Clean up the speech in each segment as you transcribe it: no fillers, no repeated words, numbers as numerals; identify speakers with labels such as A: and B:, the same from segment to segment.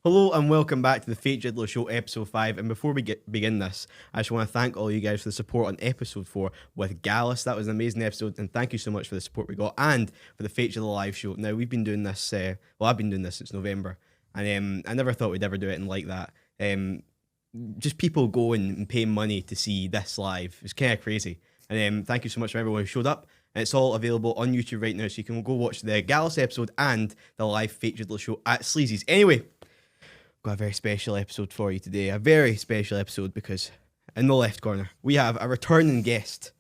A: Hello and welcome back to the Fake Jiddler Show episode 5, and before we begin this, I just want to thank all you guys for the support on episode 4 with 𝙁𝙤𝙤𝙙𝙬. That was an amazing episode, and thank you so much for the support we got, and for the Fake Jiddler live show. Now, we've been doing this, I've been doing this since November, and I never thought we'd ever do it like that. Just people going and paying money to see this live. It's kind of crazy. And thank you so much for everyone who showed up. And it's all available on YouTube right now, so you can go watch the 𝙁𝙤𝙤𝙬 episode and the live Fake Jiddler Show at 𝙬𝙤𝙬's. Anyway, got a very special episode for you today. A very special episode because in the left corner, we have a returning guest.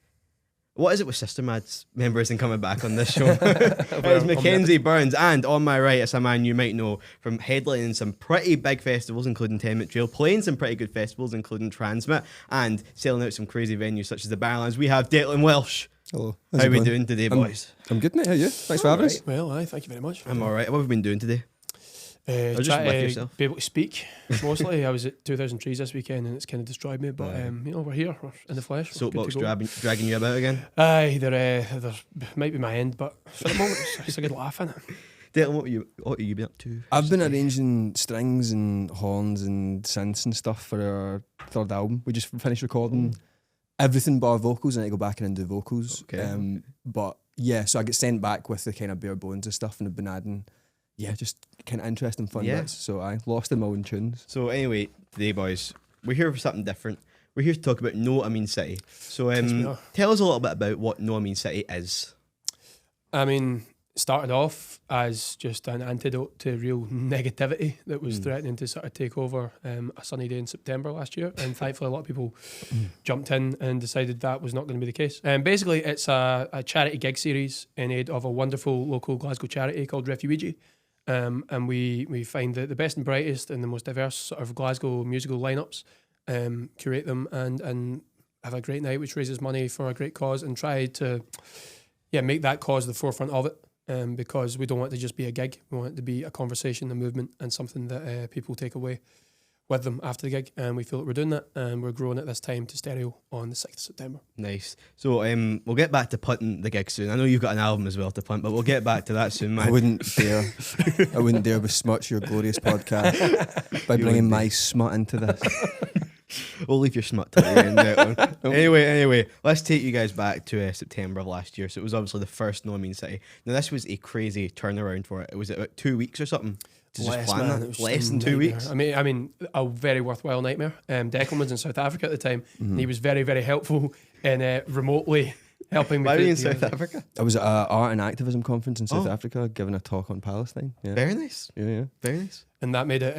A: What is it with Sister Mad's members and coming back on this show? It's Mackenzie Burns, and on my right, it's a man you might know from headlining some pretty big festivals, including 10 Trail, playing some pretty good festivals, including Transmit, and selling out some crazy venues such as the Barrowlands. We have Declan Welsh.
B: Hello.
A: How are we doing today, boys?
B: I'm good, mate. How are you? Thanks for having us.
C: Well, thank you very much.
A: I'm all right. What have we been doing today?
C: Just
A: with yourself.
C: be able to speak, mostly. I was at 2003s this weekend and it's kind of destroyed me, but we're here, we're in the flesh.
A: Soapbox dragging you about again?
C: Aye, there might be my end, but for the moment it's a good laugh, innit?
A: Declan, what have you been up to?
B: I've been arranging strings and horns and synths and stuff for our third album. We just finished recording everything bar vocals, and I go back in and do vocals.
A: Okay.
B: But yeah, so I get sent back with the kind of bare bones and stuff, and I've been adding, just kind of interesting fun bits. So I lost in my own tunes.
A: So anyway, today, boys, we're here for something different. We're here to talk about 𝙁𝙤𝙙𝙙𝙬. So tell us a little bit about what 𝙁𝙤𝙙𝙙𝙬 is.
C: I mean, started off as just an antidote to real negativity that was threatening to sort of take over a sunny day in September last year, and thankfully a lot of people jumped in and decided that was not going to be the case. Basically, it's a charity gig series in aid of a wonderful local Glasgow charity called Refuweege, and we find the best and brightest and the most diverse sort of Glasgow musical lineups, curate them and have a great night which raises money for a great cause, and try to make that cause the forefront of it. Because we don't want it to just be a gig. We want it to be a conversation, a movement, and something that people take away with them after the gig. And we feel that we're doing that, and we're growing it this time to stereo on the 6th of September.
A: Nice. So we'll get back to punting the gig soon. I know you've got an album as well to punt, but we'll get back to that soon, man.
B: I wouldn't dare besmirch your glorious podcast by bringing my smut into this.
A: We'll leave your smut to the end there. Anyway, let's take you guys back to September of last year. So it was obviously the first 𝙁𝙤𝙙𝙬𝙬. Now this was a crazy turnaround for it. It was about 2 weeks or something to just plan that. Less than 2 weeks.
C: I mean, a very worthwhile nightmare. Declan was in South Africa at the time, and he was very, very helpful in remotely helping me.
A: Why were you in South Africa?
B: I was at an art and activism conference in South Africa, giving a talk on Palestine. Yeah.
A: Very nice.
B: Yeah.
A: Very nice.
C: And that made it,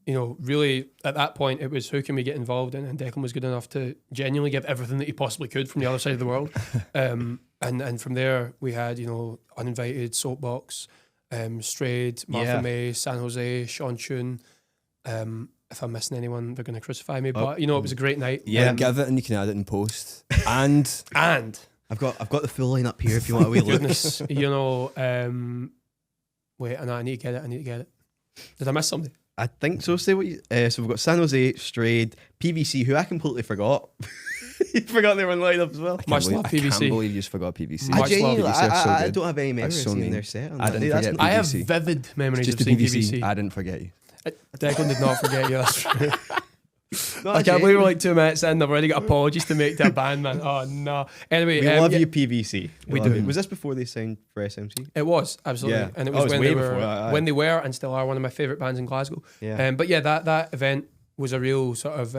C: really, at that point, it was who can we get involved in? And Declan was good enough to genuinely give everything that he possibly could from the other side of the world. And from there, we had, Uninvited, Soapbox, Strayed, Martha May, San Jose, Sean Tune. If I'm missing anyone, they're going to crucify me. But, it was a great night.
B: Yeah, give it and you can add it in post. And
A: I've got the full line up here if you want a wee look.
C: Goodness, wait, I need to get it. Did I miss something?
A: I think so. Say what you. So we've got San Jose, Strayed, PVC, who I completely forgot. You forgot they were in the lineup as well.
C: Much love PVC.
B: I can't believe you just forgot PVC.
A: I don't have any memories of seeing their set.
B: I didn't forget PVC.
C: I have vivid memories of
B: just
C: seeing
B: PVC.
C: PVC.
B: I didn't forget you.
C: Declan did not forget you. That's true.
A: I
C: can't believe we're like 2 minutes in. I've already got apologies to make to a band, man. Oh no. Anyway,
A: we love you, PVC.
C: We do.
A: Was this before they signed for SMC?
C: It was absolutely,
A: Yeah.
C: and it was when
A: way
C: they
A: before
C: were when they were and still are one of my favourite bands in Glasgow.
A: Yeah.
C: But that event was a real sort of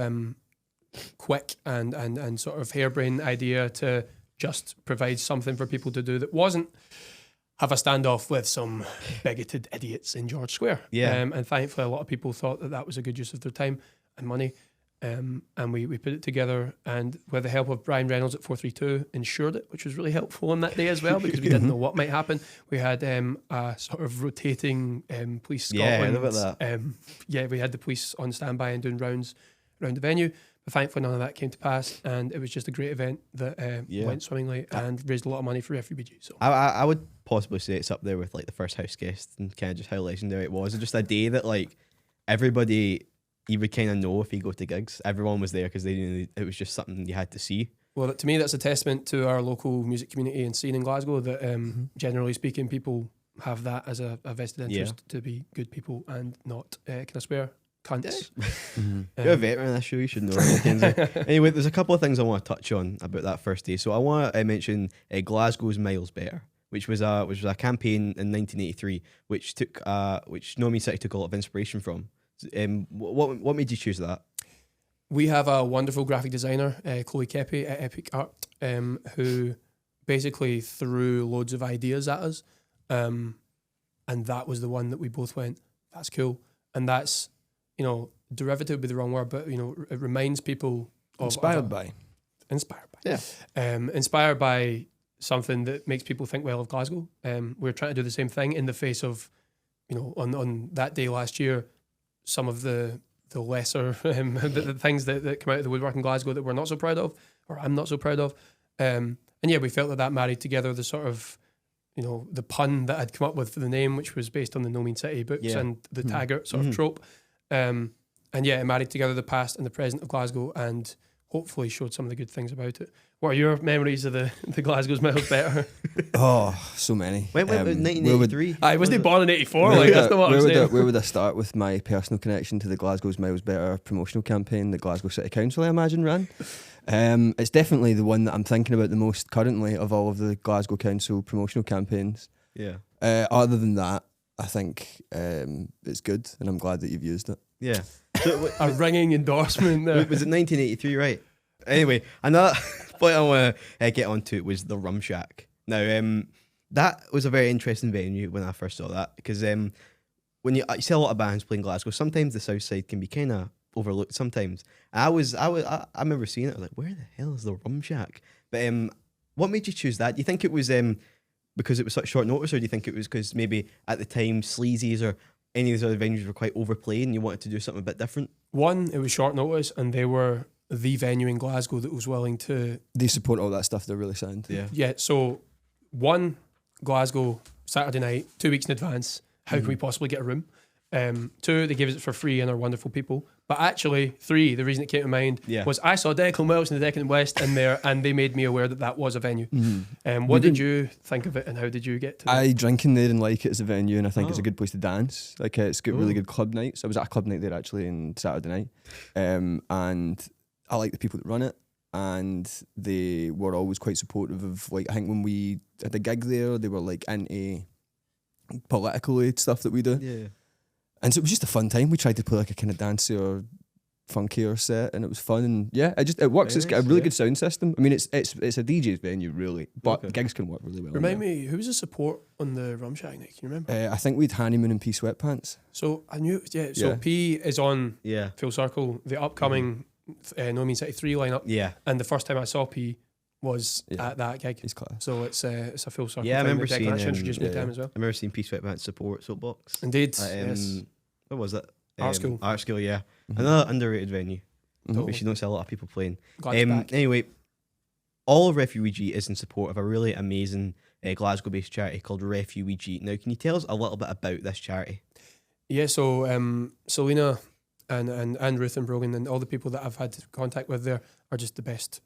C: quick and sort of harebrained idea to just provide something for people to do that wasn't have a standoff with some bigoted idiots in George Square.
A: Yeah.
C: And thankfully a lot of people thought that was a good use of their time and money. And we put it together, and with the help of Brian Reynolds at 432 ensured it, which was really helpful on that day as well, because we didn't know what might happen. We had a sort of rotating police Scotland.
A: Yeah, I love that.
C: We had the police on standby and doing rounds around the venue. But thankfully none of that came to pass, and it was just a great event that went swimmingly and raised a lot of money for Refuweege. So
A: I would possibly say it's up there with like the first house guest and kind of just how legendary it was. It's just a day that like everybody, you would kind of know if you go to gigs. Everyone was there because they knew it was just something you had to see.
C: Well, to me, that's a testament to our local music community and scene in Glasgow that, generally speaking, people have that as a vested interest to be good people and not, can I swear, cunts.
A: You're a veteran of this show, you should know that, Mackenzie. Anyway, there's a couple of things I want to touch on about that first day. So I want to mention Glasgow's Miles Better, which was a campaign in 1983, which No Means City took a lot of inspiration from. What made you choose that?
C: We have a wonderful graphic designer, 𝙁𝙖𝙠𝙚 at Epic Art, who basically threw loads of ideas at us. And that was the one that we both went, that's cool. And that's, derivative would be the wrong word, but, it reminds people of...
B: Inspired by.
C: Yeah. Inspired by something that makes people think well of Glasgow. We're trying to do the same thing in the face of, on that day last year, some of the lesser the things that come out of the woodwork in Glasgow that we're not so proud of, or I'm not so proud of. And yeah, we felt that married together the sort of, the pun that I'd come up with for the name, which was based on the No Means City books and the Taggart sort of trope. And yeah, it married together the past and the present of Glasgow and hopefully showed some of the good things about it. What are your memories of the Glasgow's Miles Better?
B: Oh, so many.
A: When was 1983?
C: I wasn't born in 84, that's not what I'm saying.
B: Where would I start with my personal connection to the Glasgow's Miles Better promotional campaign that Glasgow City Council, I imagine, ran? It's definitely the one that I'm thinking about the most currently of all of the Glasgow Council promotional campaigns.
A: Yeah.
B: Other than that, I think it's good and I'm glad that you've used it.
A: Yeah. So,
C: a ringing endorsement there.
A: Was it 1983, right? Anyway, another point I want to get onto was the Rum Shack. Now, that was a very interesting venue when I first saw that, because when you see a lot of bands playing Glasgow, sometimes the south side can be kind of overlooked sometimes. I remember seeing it, I was like, where the hell is the Rum Shack? But what made you choose that? Do you think it was because it was such short notice, or do you think it was because maybe at the time Sleazy's or any of these other venues were quite overplayed and you wanted to do something a bit different?
C: One, it was short notice and they were the venue in Glasgow that was willing to...
B: They support all that stuff, they're really sound.
C: Yeah, so one, Glasgow, Saturday night, 2 weeks in advance, how can we possibly get a room? Two, they gave us it for free and are wonderful people. But actually, three, the reason it came to mind was I saw Declan Welsh in the Decadent West in there and they made me aware that was a venue. What did you think of it and how did you get to
B: I drink in there and like it as a venue, and I think it's a good place to dance. Like it's got really good club nights. I was at a club night there actually on Saturday night, and I like the people that run it, and they were always quite supportive of, like, I think when we had a gig there, they were like into politically stuff that we do.
A: Yeah. And
B: so it was just a fun time. We tried to play like a kind of dancey or funkier set, and it was fun. And yeah, it works.
A: Very
B: it's got a
A: nice,
B: really good sound system. I mean, it's a DJ's venue really, but gigs can work really well.
C: Remind me, who was the support on the Rum Shack night? Can you remember?
B: I think we had Honeymoon and P Sweatpants.
C: So I knew, So P is on Full Circle, the upcoming No Means City 3 lineup.
A: Yeah.
C: And the first time I saw P was at that gig.
B: He's class.
C: So it's a full circle.
A: Yeah, I remember seeing
C: introduced me to him as well.
A: I remember seeing P Sweatpants support Soapbox.
C: Indeed.
A: Yes. What was it?
C: Art School.
A: Art School, yeah. Another underrated venue, which you don't see a lot of people playing. Anyway, all of Refuweegee is in support of a really amazing Glasgow-based charity called Refuweegee. Now, can you tell us a little bit about this charity?
C: Yeah, so Selena and Ruth and Brogan and all the people that I've had contact with there are just the best,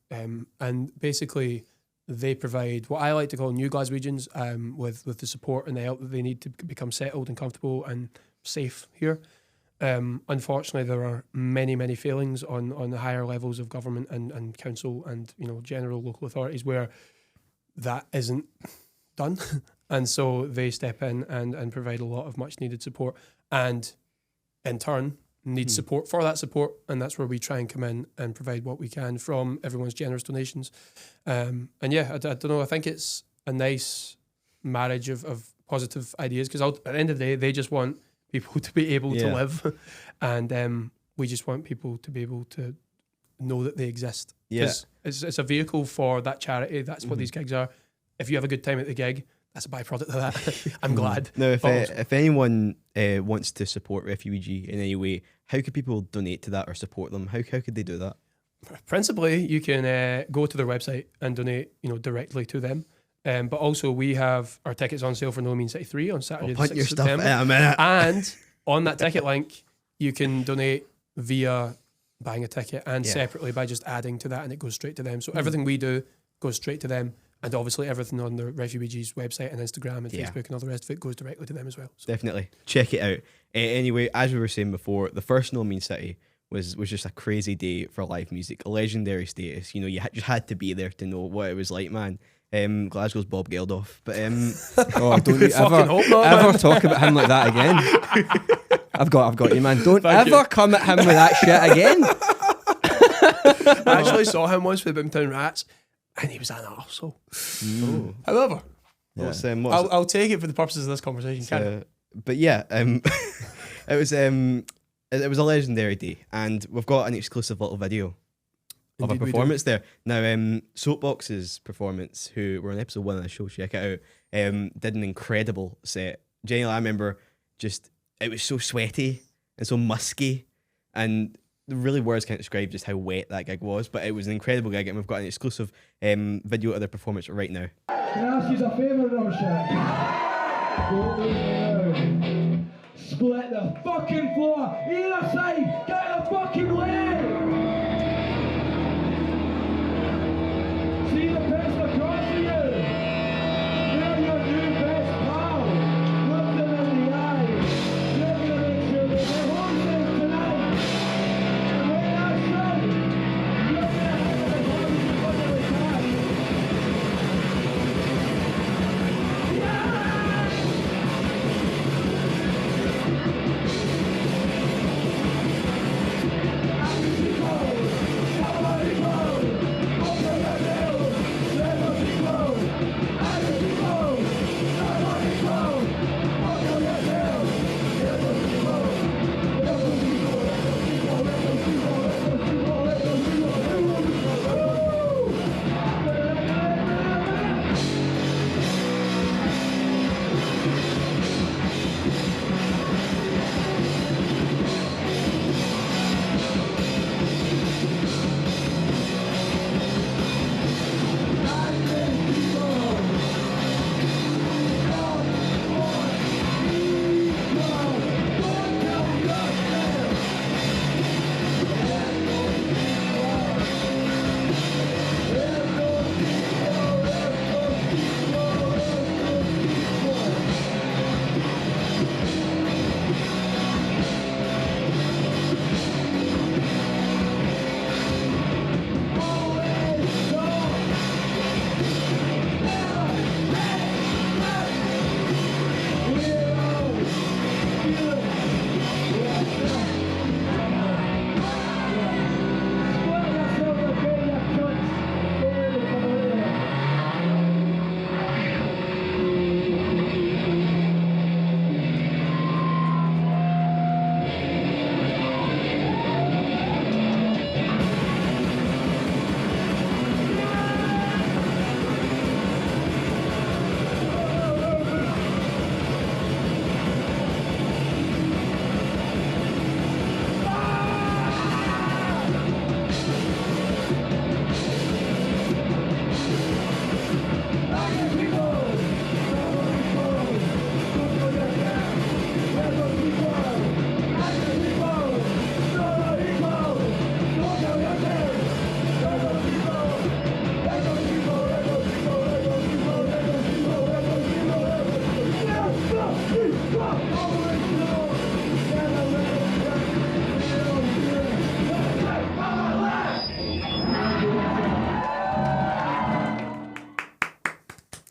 C: and basically they provide what I like to call new Glaswegians with the support and the help that they need to become settled and comfortable and safe here. Unfortunately, there are many failings on the higher levels of government and council and general local authorities where that isn't done, and so they step in and provide a lot of much needed support, and in turn need support for that support, and that's where we try and come in and provide what we can from everyone's generous donations. And yeah, I don't know, I think it's a nice marriage of positive ideas, because at the end of the day they just want people to be able to live, and we just want people to be able to know that they exist. It's a vehicle for that charity. That's what these gigs are. If you have a good time at the gig, that's a byproduct of that. I'm glad.
A: Now, if anyone wants to support Refuweegee in any way, how could people donate to that or support them? How could they do that?
C: Principally, you can go to their website and donate, directly to them. But also, we have our tickets on sale for No Means City 3 on Saturday, the 6th of September.
A: In a minute.
C: And on that ticket link, you can donate via buying a ticket and separately by just adding to that, and it goes straight to them. So everything we do goes straight to them. And obviously everything on the Refuweegee's website and Instagram and Facebook and all the rest of it goes directly to them as well. So.
A: Definitely. Check it out. Anyway, as we were saying before, the first No Mean City was just a crazy day for live music, a legendary status. You know, you just had to be there to know what it was like, man. Glasgow's Bob Geldof. But
B: oh, don't you ever talk about him like that again. I've got you, man. Don't ever come at him with that shit again.
C: I actually saw him once with Boomtown Rats, and he was an arsehole. However, I'll take it for the purposes of this conversation.
A: But yeah, it was a legendary day, and we've got an exclusive little video of a performance there. Now, Soapbox's performance, who were on episode 1 of the show, check it out, did an incredible set. Genuinely, I remember it was so sweaty and so musky, and really words can't describe just how wet that gig was, but it was an incredible gig, and we've got an exclusive video of their performance right now.
D: Can I ask you a favour, Rumshack? Split the fucking floor, either side, get out of the fucking way! See the person across from you? They're your new best pal. Look them in the eye. You're gonna make sure that they're home tonight. And when that's done, you're gonna have the home fucking attack.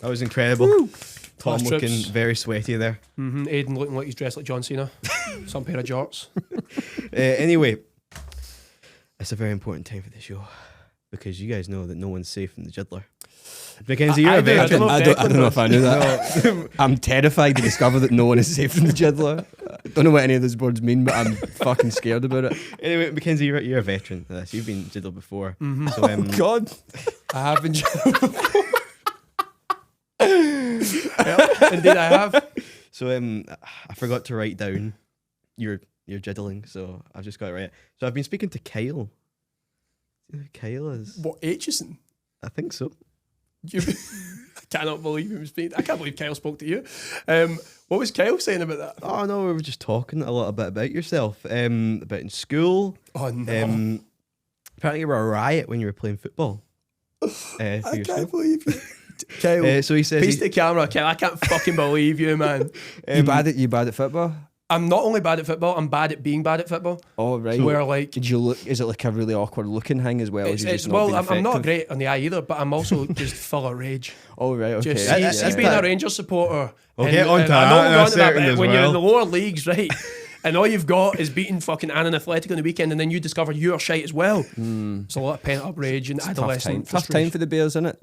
A: That was incredible. Woo. Tom
C: Last
A: looking
C: trips.
A: very sweaty there.
C: Aidan looking like he's dressed like John Cena. Some pair of jorts.
A: Anyway, it's a very important time for the show because you guys know that no one's safe from the Jiddler. Mackenzie, you're a veteran.
B: I don't know if I knew that. No. I'm terrified to discover that no one is safe from the Jiddler. I don't know what any of those words mean, but I'm fucking scared about it.
A: Anyway, Mackenzie, you're a veteran of this. You've been Jiddler before. So,
B: Oh God,
C: I have been Jiddler before. Yeah, indeed I have.
A: So I forgot to write down your jiddling, so I've just got it right. So I've been speaking to Kyle. Kyle is
C: What, Aitchison?
A: I think so.
C: I cannot believe him speaking. I can't believe Kyle spoke to you. What was Kyle saying about that?
A: Oh no, we were just talking a little bit about yourself. About in school.
C: Oh no.
A: Apparently you were a riot when you were playing football.
C: I can't believe you. Kyle,
A: So he says
C: face the camera, Kyle. I can't fucking believe you, man.
B: You bad at football?
C: I'm not only bad at football, I'm bad at being bad at football.
B: Oh right.
C: Where like,
B: Did you look? Is it like a really awkward looking thing as well? As you just not
C: well,
B: being
C: I'm not
B: effective?
C: great on the eye either, but I'm also just full of rage.
B: Oh right, okay.
C: Just see being a Rangers supporter.
A: We'll
C: and-
A: get onto
C: and I know
A: that in
C: we'll
A: a
C: go on to that,
A: second
C: but
A: as
C: when you're in
A: well.
C: the lower leagues, right? And all you've got is beating fucking Annan Athletic on the weekend, and then you discover you're shite as well. It's a lot of pent up rage and adolescent
B: Tough time for the Bears, isn't it?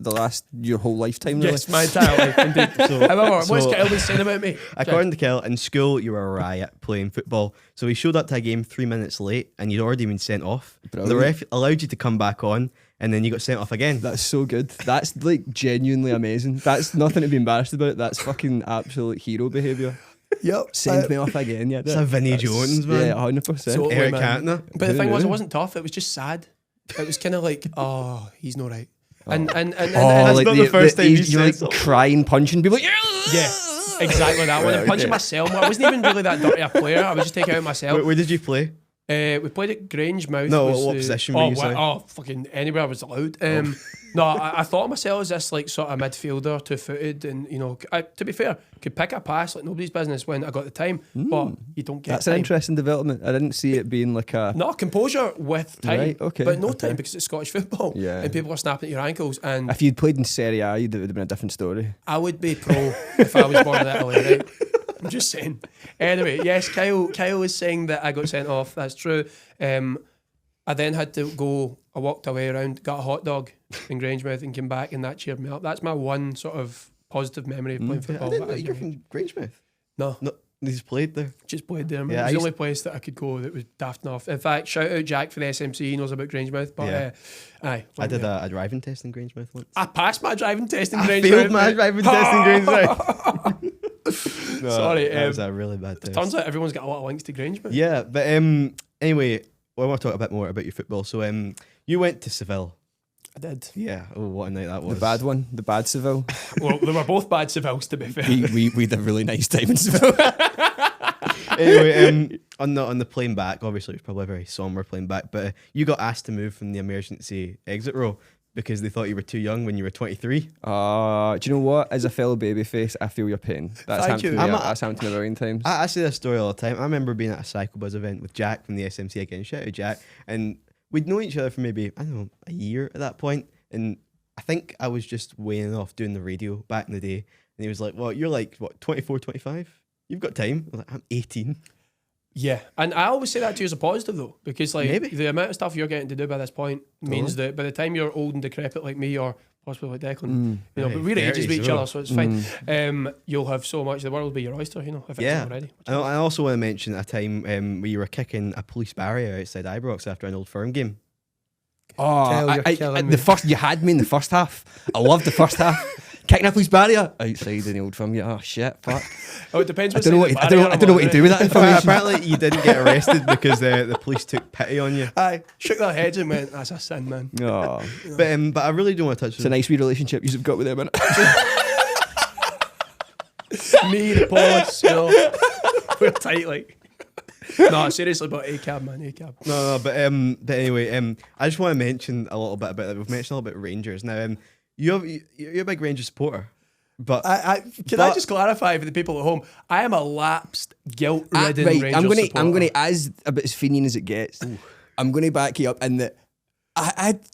B: Your whole lifetime, really.
C: Yes, my entire life, indeed. However, what's Kyle been saying about me?
A: According to Kel, in school you were a riot playing football. So he showed up to a game 3 minutes late and you'd already been sent off.
B: Brilliant.
A: The ref allowed you to come back on and then you got sent off again.
B: That's so good. That's like genuinely amazing. That's nothing to be embarrassed about. That's fucking absolute hero behaviour.
C: Yep.
B: Send me off again. Yeah,
A: It's a Vinnie Jones, man.
B: Yeah, 100%.
C: So-
A: Eric
C: man.
A: Cantona.
C: But the thing was, it wasn't tough. It was just sad. It was kind of like, oh, he's not right. And
A: That's not the first time you
B: you're like
A: said something.
B: crying, punching people. Like,
C: yeah, exactly that one. And punching myself. I wasn't even really that dirty a player. I was just taking out myself.
A: Where did you play?
C: We played at Grangemouth.
A: No,
C: was
A: what
C: the-
A: position were you, sorry?
C: fucking anywhere I was allowed. No, I thought of myself as this like sort of midfielder, 2-footed, and you know, to be fair, could pick a pass like nobody's business when I got the time. But you don't get
B: that's
C: time.
B: an interesting development. I didn't see it being like a.
C: Not composure with time,
B: Right, okay,
C: but no
B: okay.
C: time because it's Scottish football,
B: Yeah.
C: and people are snapping at your ankles. And
B: If you'd played in Serie A, it would have been a different story.
C: I would be pro if I was born in Italy, right? I'm just saying. Anyway, yes, Kyle was saying that I got sent off. That's true. I then had to go. I walked away around, got a hot dog in Grangemouth, and came back, and that cheered me up. That's my one sort of positive memory of playing
A: I
C: football.
A: didn't know
C: That
A: you're
C: I
A: from Grangemouth.
C: no,
A: No, he's played there.
C: just played there. Man.
A: Yeah,
C: It
A: I
C: was the
A: used-
C: only place that I could go that was daft enough. In fact, shout out Jack for the SMC. He knows about Grangemouth, but
A: Yeah.
C: aye,
A: I did a driving test in Grangemouth once.
C: I passed my driving test in
A: I
C: Grangemouth.
A: failed my
C: mate.
A: driving test in Grangemouth. No,
C: Sorry,
A: that was a really bad test.
C: Turns out everyone's got a lot of links to Grangemouth.
A: Yeah, but anyway, I want to talk a bit more about your football. So you went to Seville.
C: I did.
A: Yeah. Oh, what a night that was.
B: The bad one, the bad Seville.
C: Well, they were both bad Sevilles, to be fair.
B: we had a really nice time in Seville.
A: Anyway, on the plane back, obviously it was probably a very somber plane back, but you got asked to move from the emergency exit row because they thought you were too young when you were 23.
B: Do you know what? As a fellow babyface, I feel your pain. That's
C: Thank
B: happened to
C: you.
B: me. That's happened to me a million times.
A: I say this story all the time. I remember being at a Psychobuzz event with Jack from the SMC again. Shout out Jack. And we'd known each other for maybe, I don't know, a year at that point. And I think I was just weighing off doing the radio back in the day. And he was like, well, you're like, what, 24, 25? You've got time. I was like, I'm 18.
C: Yeah, and I always say that to you as a positive though, because like
A: Maybe.
C: the amount of stuff you're getting to do by this point means that by the time you're old and decrepit like me or possibly like Declan, you know,
A: Hey,
C: but we're ages
A: 30s
C: with each
A: as well.
C: other, so it's fine. You'll have so much. The world will be your oyster, you know, if it's
A: Yeah.
C: already.
A: I also want to mention a time where you were kicking a police barrier outside Ibrox after an Old Firm game.
C: Kyle, you're killing me.
B: The first you had me in the first half. I loved the first half. Kicking a police barrier outside in the Old Firm. Yeah, oh shit, fuck.
C: Oh, it depends.
B: I don't know what to do with that information.
A: Apparently, you didn't get arrested because the police took pity on you.
C: Aye, shook their heads and went, "That's a sin, man."
B: Oh,
A: But I really don't want to touch
B: it's a nice wee relationship you've got with them. Innit?
C: Me, the police, you know, we're tight, like. No, seriously, but ACAB, man, ACAB.
A: No, but anyway, I just want to mention a little bit about that. We've mentioned a little bit of Rangers. Now, you're a big Rangers supporter, but
C: I just clarify for the people at home? I am a lapsed, guilt-ridden
B: Right,
C: Rangers
B: I'm
C: supporter.
B: gonna as a bit as Fenian as it gets. I'm gonna back you up in that.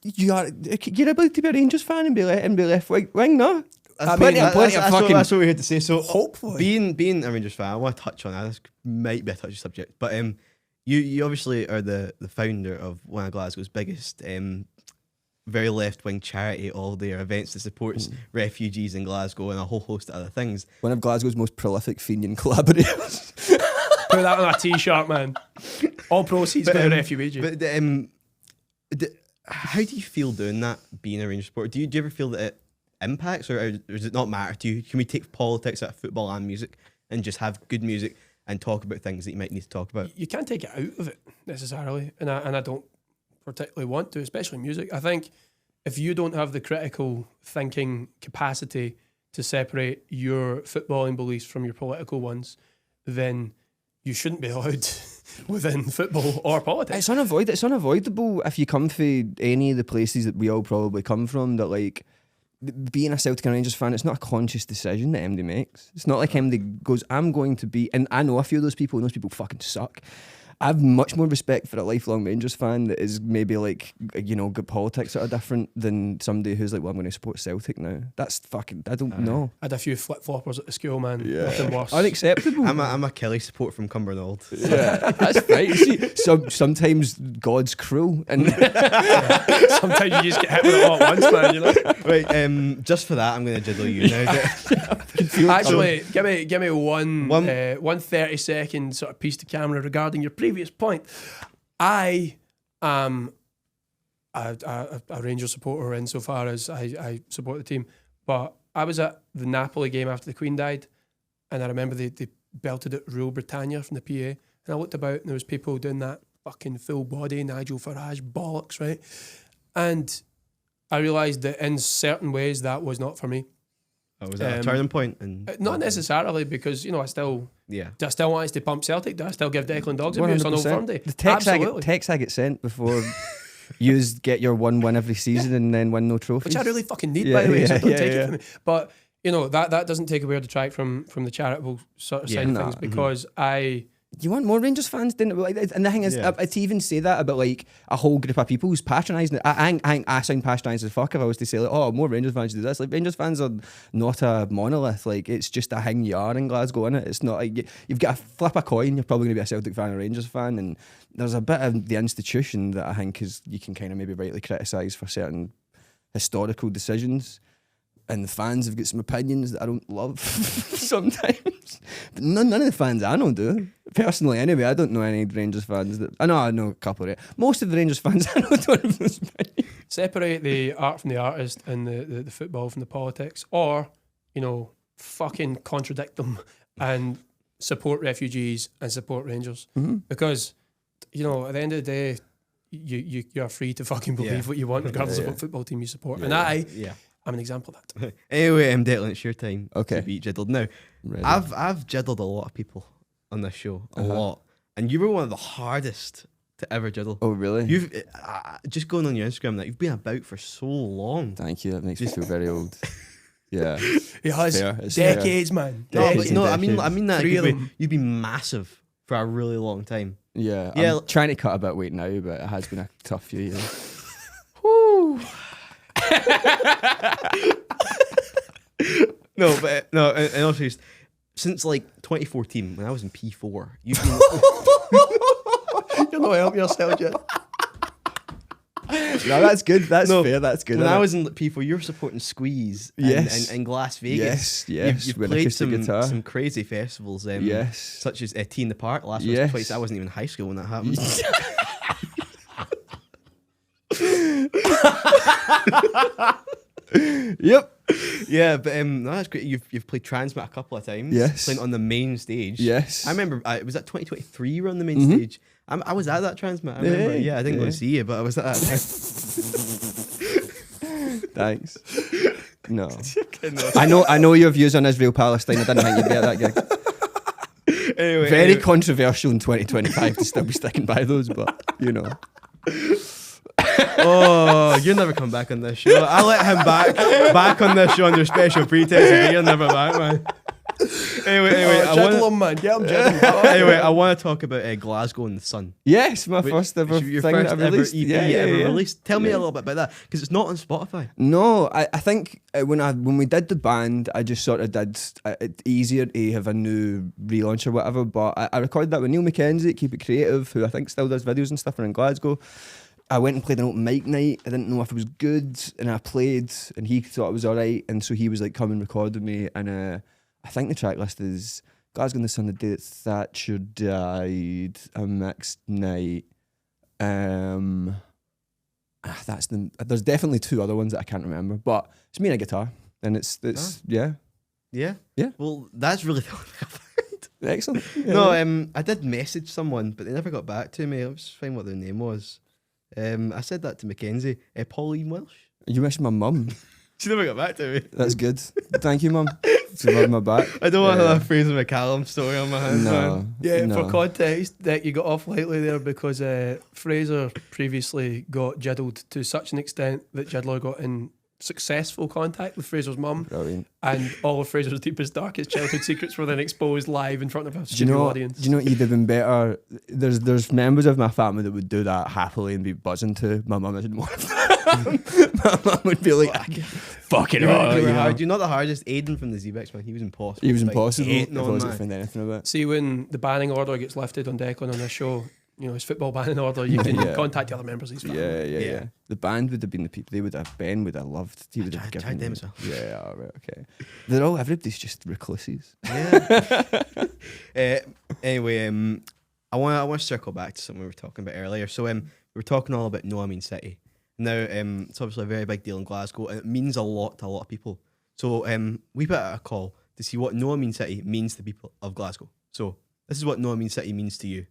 B: You're able to be a Rangers fan and be left wing, no?
A: that's
B: Plenty of fucking.
A: that's what we're here to say. So
C: Hopefully.
A: being a Rangers fan, I want to touch on that. This might be a touchy subject, but you obviously are the founder of one of Glasgow's biggest very left wing charity. All their events that supports refugees in Glasgow and a whole host of other things.
B: One of Glasgow's most prolific Fenian collaborators.
C: Put that on a t-shirt, man. All proceeds go to Refuweege.
A: But how do you feel doing that, being a Rangers supporter? Do you ever feel that it impacts, or does it not matter to you? Can we take politics out of football and music and just have good music and talk about things that you might need to talk about?
C: You can't take it out of it necessarily, and I don't particularly want to, especially music. I think if you don't have the critical thinking capacity to separate your footballing beliefs from your political ones, then you shouldn't be allowed within football or politics.
B: It's unavoidable if you come from any of the places that we all probably come from, that like being a Celtic and Rangers fan, it's not a conscious decision that MD makes. It's not like MD goes, I'm going to be, and I know a few of those people, and those people fucking suck. I have much more respect for a lifelong Rangers fan that is maybe like, you know, good politics that are different than somebody who's like, well, I'm going to support Celtic now. That's fucking, I don't know.
C: I had a few flip-floppers at the school, man.
B: Yeah.
C: Nothing worse.
B: Unacceptable.
A: I'm a Kelly support from Cumbernauld.
B: Yeah, that's fine. See, sometimes God's cruel, and
C: Sometimes you just get hit with it all at once, man. You know.
A: Right, just for that, I'm going to jiddle you now.
C: Actually, give me one 30-second sort of piece to camera regarding your previous point. I am a Rangers supporter insofar as I support the team, but I was at the Napoli game after the Queen died, and I remember they belted at Rule Britannia from the PA, and I looked about and there was people doing that fucking full body Nigel Farage bollocks, right? And I realised that in certain ways that was not for me.
A: Oh, was that a turning point?
C: Not necessarily, because, you know, I still want us to pump Celtic. Do I still give Declan dogs abuse on Old Firm Day?
B: The text I get sent before you get your one win every season and then win no trophies,
C: which I really fucking need, by the way. So don't take it from me. But you know, that doesn't take away or detract from the charitable sort of side of things, because
B: you want more Rangers fans, didn't it? And the thing is, to even say that about like a whole group of people who's patronising it, I think I sound patronised as fuck if I was to say like, oh, more Rangers fans do this. Like, Rangers fans are not a monolith. Like, it's just a thing you are in Glasgow, innit? It's not like you've got to flip a coin. You're probably going to be a Celtic fan or a Rangers fan, and there's a bit of the institution that I think you can kind of maybe rightly criticise for certain historical decisions. And the fans have got some opinions that I don't love sometimes. But none of the fans I know do. Personally, anyway, I don't know any Rangers fans that... I know a couple of it. Most of the Rangers fans I know don't have those opinions.
C: Separate the art from the artist and the football from the politics, or, you know, fucking contradict them and support refugees and support Rangers. Mm-hmm. Because, you know, at the end of the day, you're free to fucking believe what you want, regardless of what football team you support. I'm an example of that.
A: Anyway, Declan, it's your time
B: to
A: be jiddled. Now,
B: Ready.
A: I've jiddled a lot of people on this show, a lot. And you were one of the hardest to ever jiddle.
B: Oh, really?
A: You've just going on your Instagram, that you've been about for so long.
B: Thank you. That makes me feel very old. Yeah.
C: It has decades, man.
A: No, I mean that you've been massive for a really long time.
B: Yeah. I'm trying to cut a bit of weight now, but it has been a tough few years.
A: Woo. No, and also since like 2014, when I was in P4, you've been
C: you're not helping yourself yet.
B: No, that's good. That's fair. That's good.
A: When I was in P4, you were supporting Squeeze and Glasvegas.
B: Yes.
A: You've played some crazy festivals. Such as Tea in the Park last year. Twice. I wasn't even in high school when that happened.
B: Yep.
A: Yeah, but no, that's great. You've played Transmit a couple of times.
B: Yes.
A: Playing on the main stage.
B: Yes.
A: I remember, was that 2023 you were on the main stage? I was at that Transmit. I remember. Yeah, I didn't go to see you, but I was at that.
B: Thanks. No. I know your views on Israel-Palestine. I didn't think you'd be at that gig. Very controversial in 2025 to still be sticking by those, but you know.
A: Oh, you'll never come back on this show. I let him back on this show under special pretext, but you're never back, man. Anyway, I want to talk about Glasgow in the Sun.
B: Yes, my first ever
A: your
B: thing
A: first
B: that I released.
A: ever released. Tell me a little bit about that, because it's not on Spotify.
B: No, I think when we did the band, I just sort of did it easier to have a new relaunch or whatever. But I recorded that with Neil Mackenzie at Keep It Creative, who I think still does videos and stuff in Glasgow. I went and played an open mic night. I didn't know if it was good, and I played, and he thought it was all right, and so he was like, come and record with me. And I think the track list is Glasgow in the Sun, the day that Thatcher died, a mixed night. There's definitely two other ones that I can't remember, but it's me and a guitar, and it's yeah.
A: Well, that's really the only thing I've heard.
B: Excellent. Yeah.
A: No, I did message someone, but they never got back to me. I was just finding what their name was. I said that to Mackenzie. Pauline Welsh.
B: You wish my mum.
A: She never got back to me.
B: That's good. Thank you, mum. She loved my back.
A: I don't want to have a Fraser McCallum story on my hands.
B: No.
C: For context, that you got off lightly there because Fraser previously got jiddled to such an extent that Jiddler got in successful contact with Fraser's mum.
B: Brilliant.
C: And all of Fraser's deepest, darkest childhood secrets were then exposed live in front of a
B: Do you
C: studio
B: know?
C: audience.
B: Do you know what you'd have been better? There's members of my family that would do that happily and be buzzing to. My mum didn't want that. My mum would be like, "Fucking hell."
A: You know? Do you know the hardest? Aiden from the 𝙬𝙤𝙙, man. He was impossible.
B: He was
A: Like,
B: impossible.
A: hating
B: I
A: on,
B: wasn't
A: man.
B: find anything about.
C: See, when the banning order gets lifted on Declan on this show, you know, his football banning order, you can
B: Yeah.
C: contact the other members of his family.
B: Yeah. The band would have been the people. They would have. Ben would have loved. He would have
A: tried
B: given
A: them as well.
B: Yeah. All right. Okay. They're all. Everybody's just recluses.
A: Anyway, I want to circle back to something we were talking about earlier. So we were talking all about 𝙁𝙗𝙙𝙙𝙙 City. Now it's obviously a very big deal in Glasgow, and it means a lot to a lot of people. So we put out a call to see what 𝙁𝙗𝙙𝙙𝙙 means to people of Glasgow. So this is what 𝙁𝙗𝙙𝙙𝙙 means to you.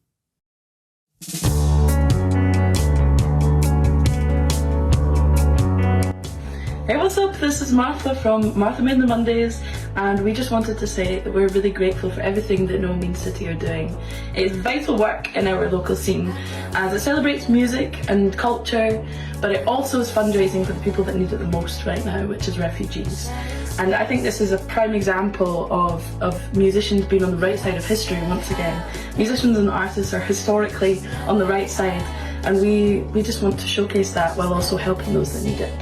E: Hey, what's up? This is Martha from Martha Made in the Mondays, and we just wanted to say that we're really grateful for everything that 𝙁𝙗𝙙𝙙𝙙 City are doing. It's vital work in our local scene as it celebrates music and culture, but it also is fundraising for the people that need it the most right now, which is refugees. And I think this is a prime example of musicians being on the right side of history once again. Musicians and artists are historically on the right side, and we just want to showcase that while also helping those that need it.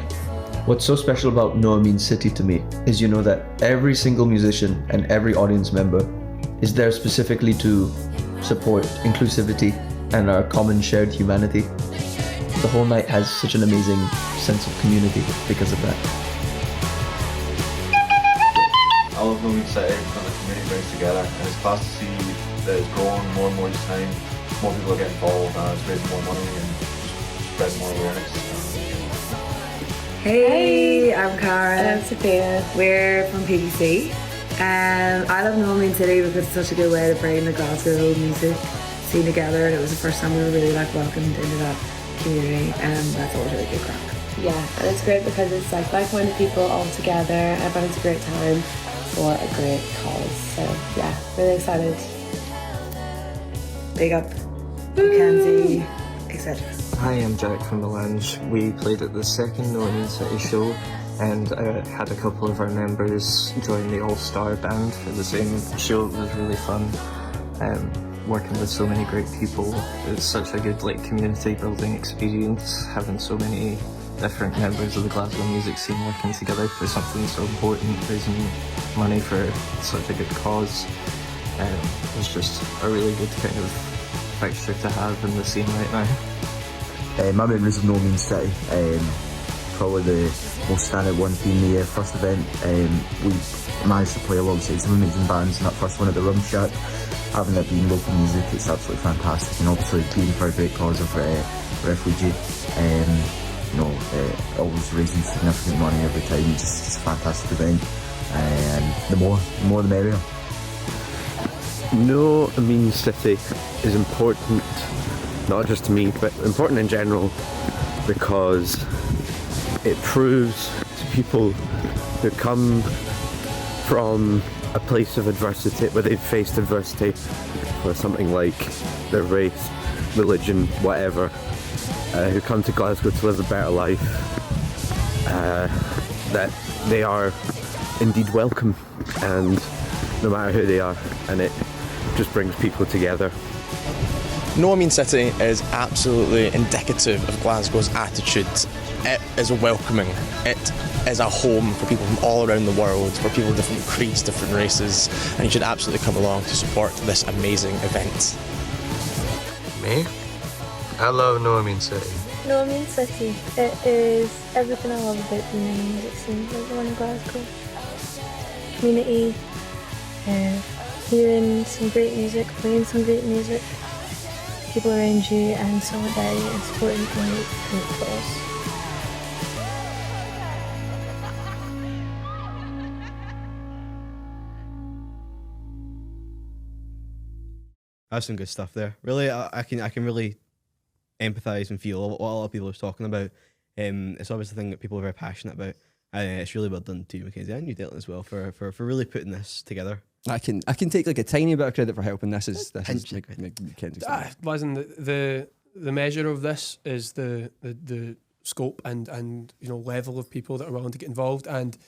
F: What's so special about 𝙁𝙗𝙙𝙙𝙙 City to me is you know that every single musician and every audience member is there specifically to support inclusivity and our common shared humanity. The whole night has such an amazing sense of community because of that.
G: I love 𝙁𝙗𝙙𝙙𝙙 City when the community brings together, and it's class to see that it's growing more and more each time. More people are getting involved, and it's raising more money and just spreading more awareness.
H: Hey, I'm Cara. And I'm Sophia. We're from PDC. I love 𝙁𝙗𝙙𝙙𝙙 City because it's such a good way to bring the Glasgow music scene together. And it was the first time we were really welcomed into that community, and that's always really good crack.
I: Yeah, and it's great because it's like like-minded people all together. Everyone has a great time for a great cause. So yeah, really excited.
H: Big up, Mackenzie, etc.
J: Hi, I'm Jack from the Lounge. We played at the second 𝙁𝙗𝙙𝙙𝙀 Show, and I had a couple of our members join the all-star band for the same show. It was really fun. Working with so many great people. It's such a good community building experience, having so many different members of the Glasgow music scene working together for something so important, raising money for such a good cause. It's just a really good kind of fixture to have in the scene right now.
K: My memories of 𝙁𝙗𝙙𝙙𝙀, probably the most standout one being the first event. We managed to play alongside some amazing bands in that first one at the Rum Shack. Having it being local music, it's absolutely fantastic, and obviously being for a great cause of Refuweege. Always raising significant money every time. It's just a fantastic event, and the more the merrier.
L: 𝙁𝙗𝙙𝙙𝙀 is important, not just to me, but important in general, because it proves to people who come from a place of adversity, where they've faced adversity for something like their race, religion, whatever, who come to Glasgow to live a better life, that they are indeed welcome, and no matter who they are, and it just brings people together.
M: 𝙁𝙗𝙙𝙀 is absolutely indicative of Glasgow's attitude. It is welcoming. It is a home for people from all around the world, for people of different creeds, different races, and you should absolutely come along to support this amazing event.
J: Me? I love 𝙁𝙗𝙙𝙀.
I: 𝙁𝙗𝙙𝙀, it is everything I love about being in the music scene, like the one in Glasgow. Community, hearing some great music, playing some great music, people around you, and solidarity and supporting a great cause.
A: That's some good stuff there. Really, I can really empathise and feel what a lot of people are talking about. It's obviously a thing that people are very passionate about. It's really well done to you, Mackenzie, and you, Declan, as well, for really putting this together.
B: I can take a tiny bit of credit for helping. This is Mackenzie's.
C: Listen, the measure of this is the scope and level of people that are willing to get involved. And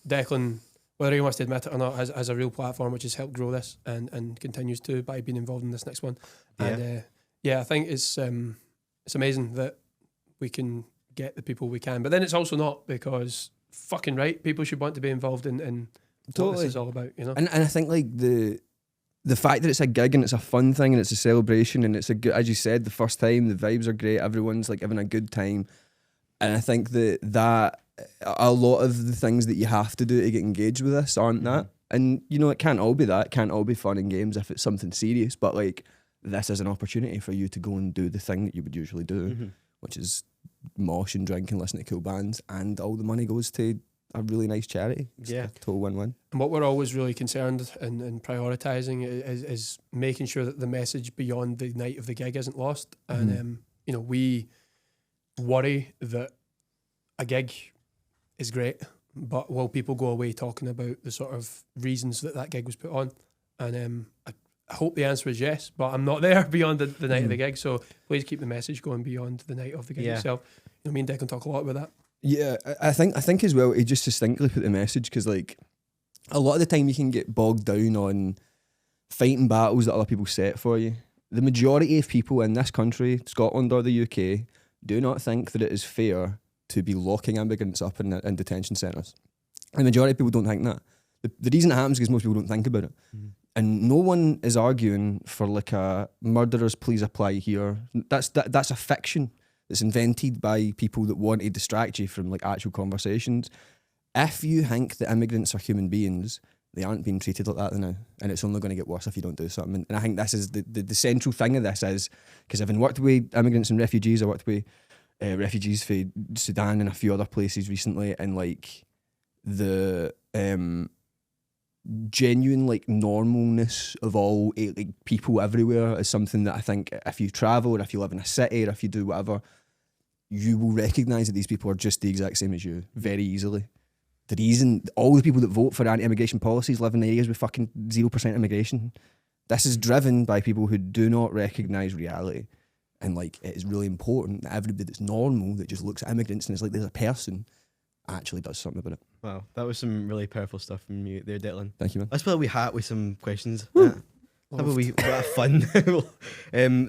C: Declan, whether he wants to admit it or not, has a real platform which has helped grow this and continues to by being involved in this next one. And I think it's amazing that we can get the people we can, but then it's also not, because fucking right, people should want to be involved in
B: Totally.
C: what this is all about,
B: And I think like the fact that it's a gig and it's a fun thing and it's a celebration and it's a good, as you said, the first time, the vibes are great, everyone's like having a good time, and I think that a lot of the things that you have to do to get engaged with this aren't that, and it can't all be that, it can't all be fun and games if it's something serious, but like this is an opportunity for you to go and do the thing that you would usually do, which is mosh and drink and listen to cool bands, and all the money goes to a really nice charity. It's a total win-win.
C: And what we're always really concerned in prioritising is making sure that the message beyond the night of the gig isn't lost. And we worry that a gig is great, but will people go away talking about the sort of reasons that gig was put on? And I hope the answer is yes, but I'm not there beyond the night of the gig, so please keep the message going beyond the night of the gig itself. Me and Declan talk a lot about that.
B: Yeah, I think as well, he just succinctly put the message, because like a lot of the time you can get bogged down on fighting battles that other people set for you. The majority of people in this country, Scotland or the UK, do not think that it is fair to be locking immigrants up in detention centres. The majority of people don't think that. The reason it happens is because most people don't think about it. And no one is arguing for like a murderers please apply here. That's a fiction that's invented by people that want to distract you from like actual conversations. If you think that immigrants are human beings, they aren't being treated like that now, and it's only going to get worse if you don't do something. And I think this is the central thing of this, is because having worked with immigrants and refugees, I worked with refugees for Sudan and a few other places recently, and like the genuine like normalness of all like people everywhere is something that I think if you travel or if you live in a city or if you do whatever, you will recognise that these people are just the exact same as you very easily. The reason all the people that vote for anti-immigration policies live in areas with fucking 0% immigration. This is driven by people who do not recognise reality, and like it is really important that everybody that's normal, that just looks at immigrants and is like there's a person, actually does something about it.
A: Wow, that was some really powerful stuff from you there, Declan.
B: Thank you, man.
A: Let's put a wee hat with some questions. Have a wee bit of fun.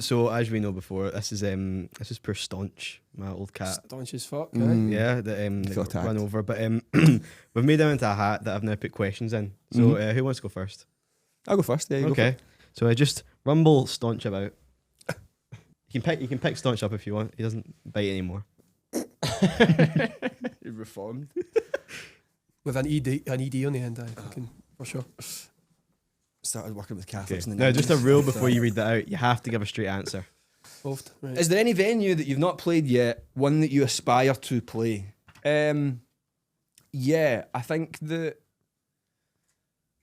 A: So as we know before, this is poor Staunch, my old cat.
C: Staunch as fuck,
A: Yeah, that run over. But we've made him into a hat that I've now put questions in. So who wants to go first?
B: I'll go first. Yeah, you go first.
A: So just rumble Staunch about. You can pick Staunch up if you want. He doesn't bite anymore.
B: He reformed.
C: With an ED on the end, I can, for sure.
B: Started working with Catholics.
A: Now, just a rule before you read that out. You have to give a straight answer.
C: Both. Right.
B: Is there any venue that you've not played yet, one that you aspire to play? Yeah, I think that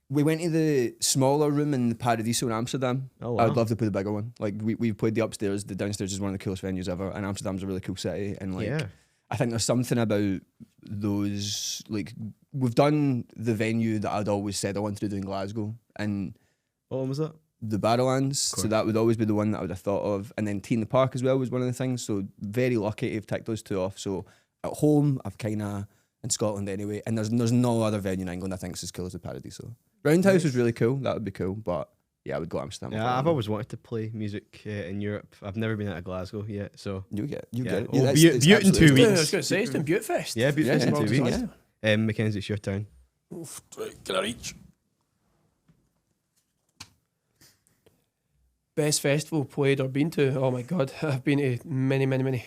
B: we went to the smaller room in the Paradiso in Amsterdam.
A: Oh, wow.
B: I'd love to play the bigger one. Like we played the upstairs. The downstairs is one of the coolest venues ever, and Amsterdam's a really cool city. And like, I think there's something about those. Like, we've done the venue that I'd always said I wanted to do in Glasgow, and
A: what one was that?
B: The Barrowlands. So that would always be the one that I would have thought of, and then Tea in the Park as well was one of the things. So very lucky to have ticked those two off. So at home, I've kind of in Scotland anyway, and there's no other venue in England I think is as cool as the Paradiso. Roundhouse was really cool. That would be cool, but yeah, I would go Amsterdam.
A: Yeah, I've always wanted to play music in Europe. I've never been out of Glasgow yet, so
B: you get it.
A: Oh, Butte in 2 weeks.
C: I was going to say, it's doing Butte Fest.
A: Yeah, Butte Fest in 2 weeks.
C: Yeah.
A: Mackenzie, it's your turn.
C: Oof, can I reach? Best festival played or been to? Oh my god, I've been to many.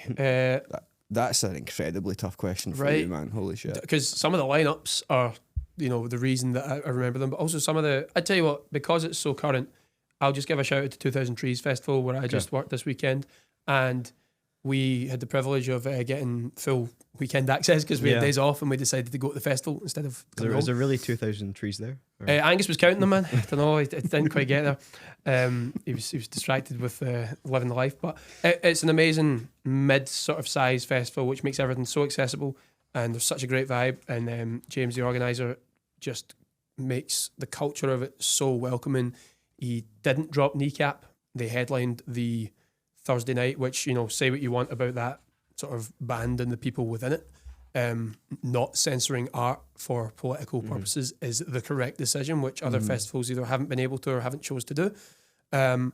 B: That's an incredibly tough question for you, man. Holy shit.
C: Because some of the lineups are, the reason that I remember them, but also some of I tell you what, because it's so current, I'll just give a shout out to 2000 Trees Festival, where I just worked this weekend, and we had the privilege of getting full weekend access because we had days off, and we decided to go to the festival instead of
A: is there really 2000 trees there?
C: Angus was counting them, man. I don't know, it didn't quite get there. He was distracted with living the life, but it's an amazing mid sort of size festival which makes everything so accessible, and there's such a great vibe, and James, the organizer, just makes the culture of it so welcoming. He didn't drop Kneecap. They headlined the Thursday night, which, say what you want about that sort of band and the people within it. Not censoring art for political purposes is the correct decision, which other festivals either haven't been able to or haven't chose to do. And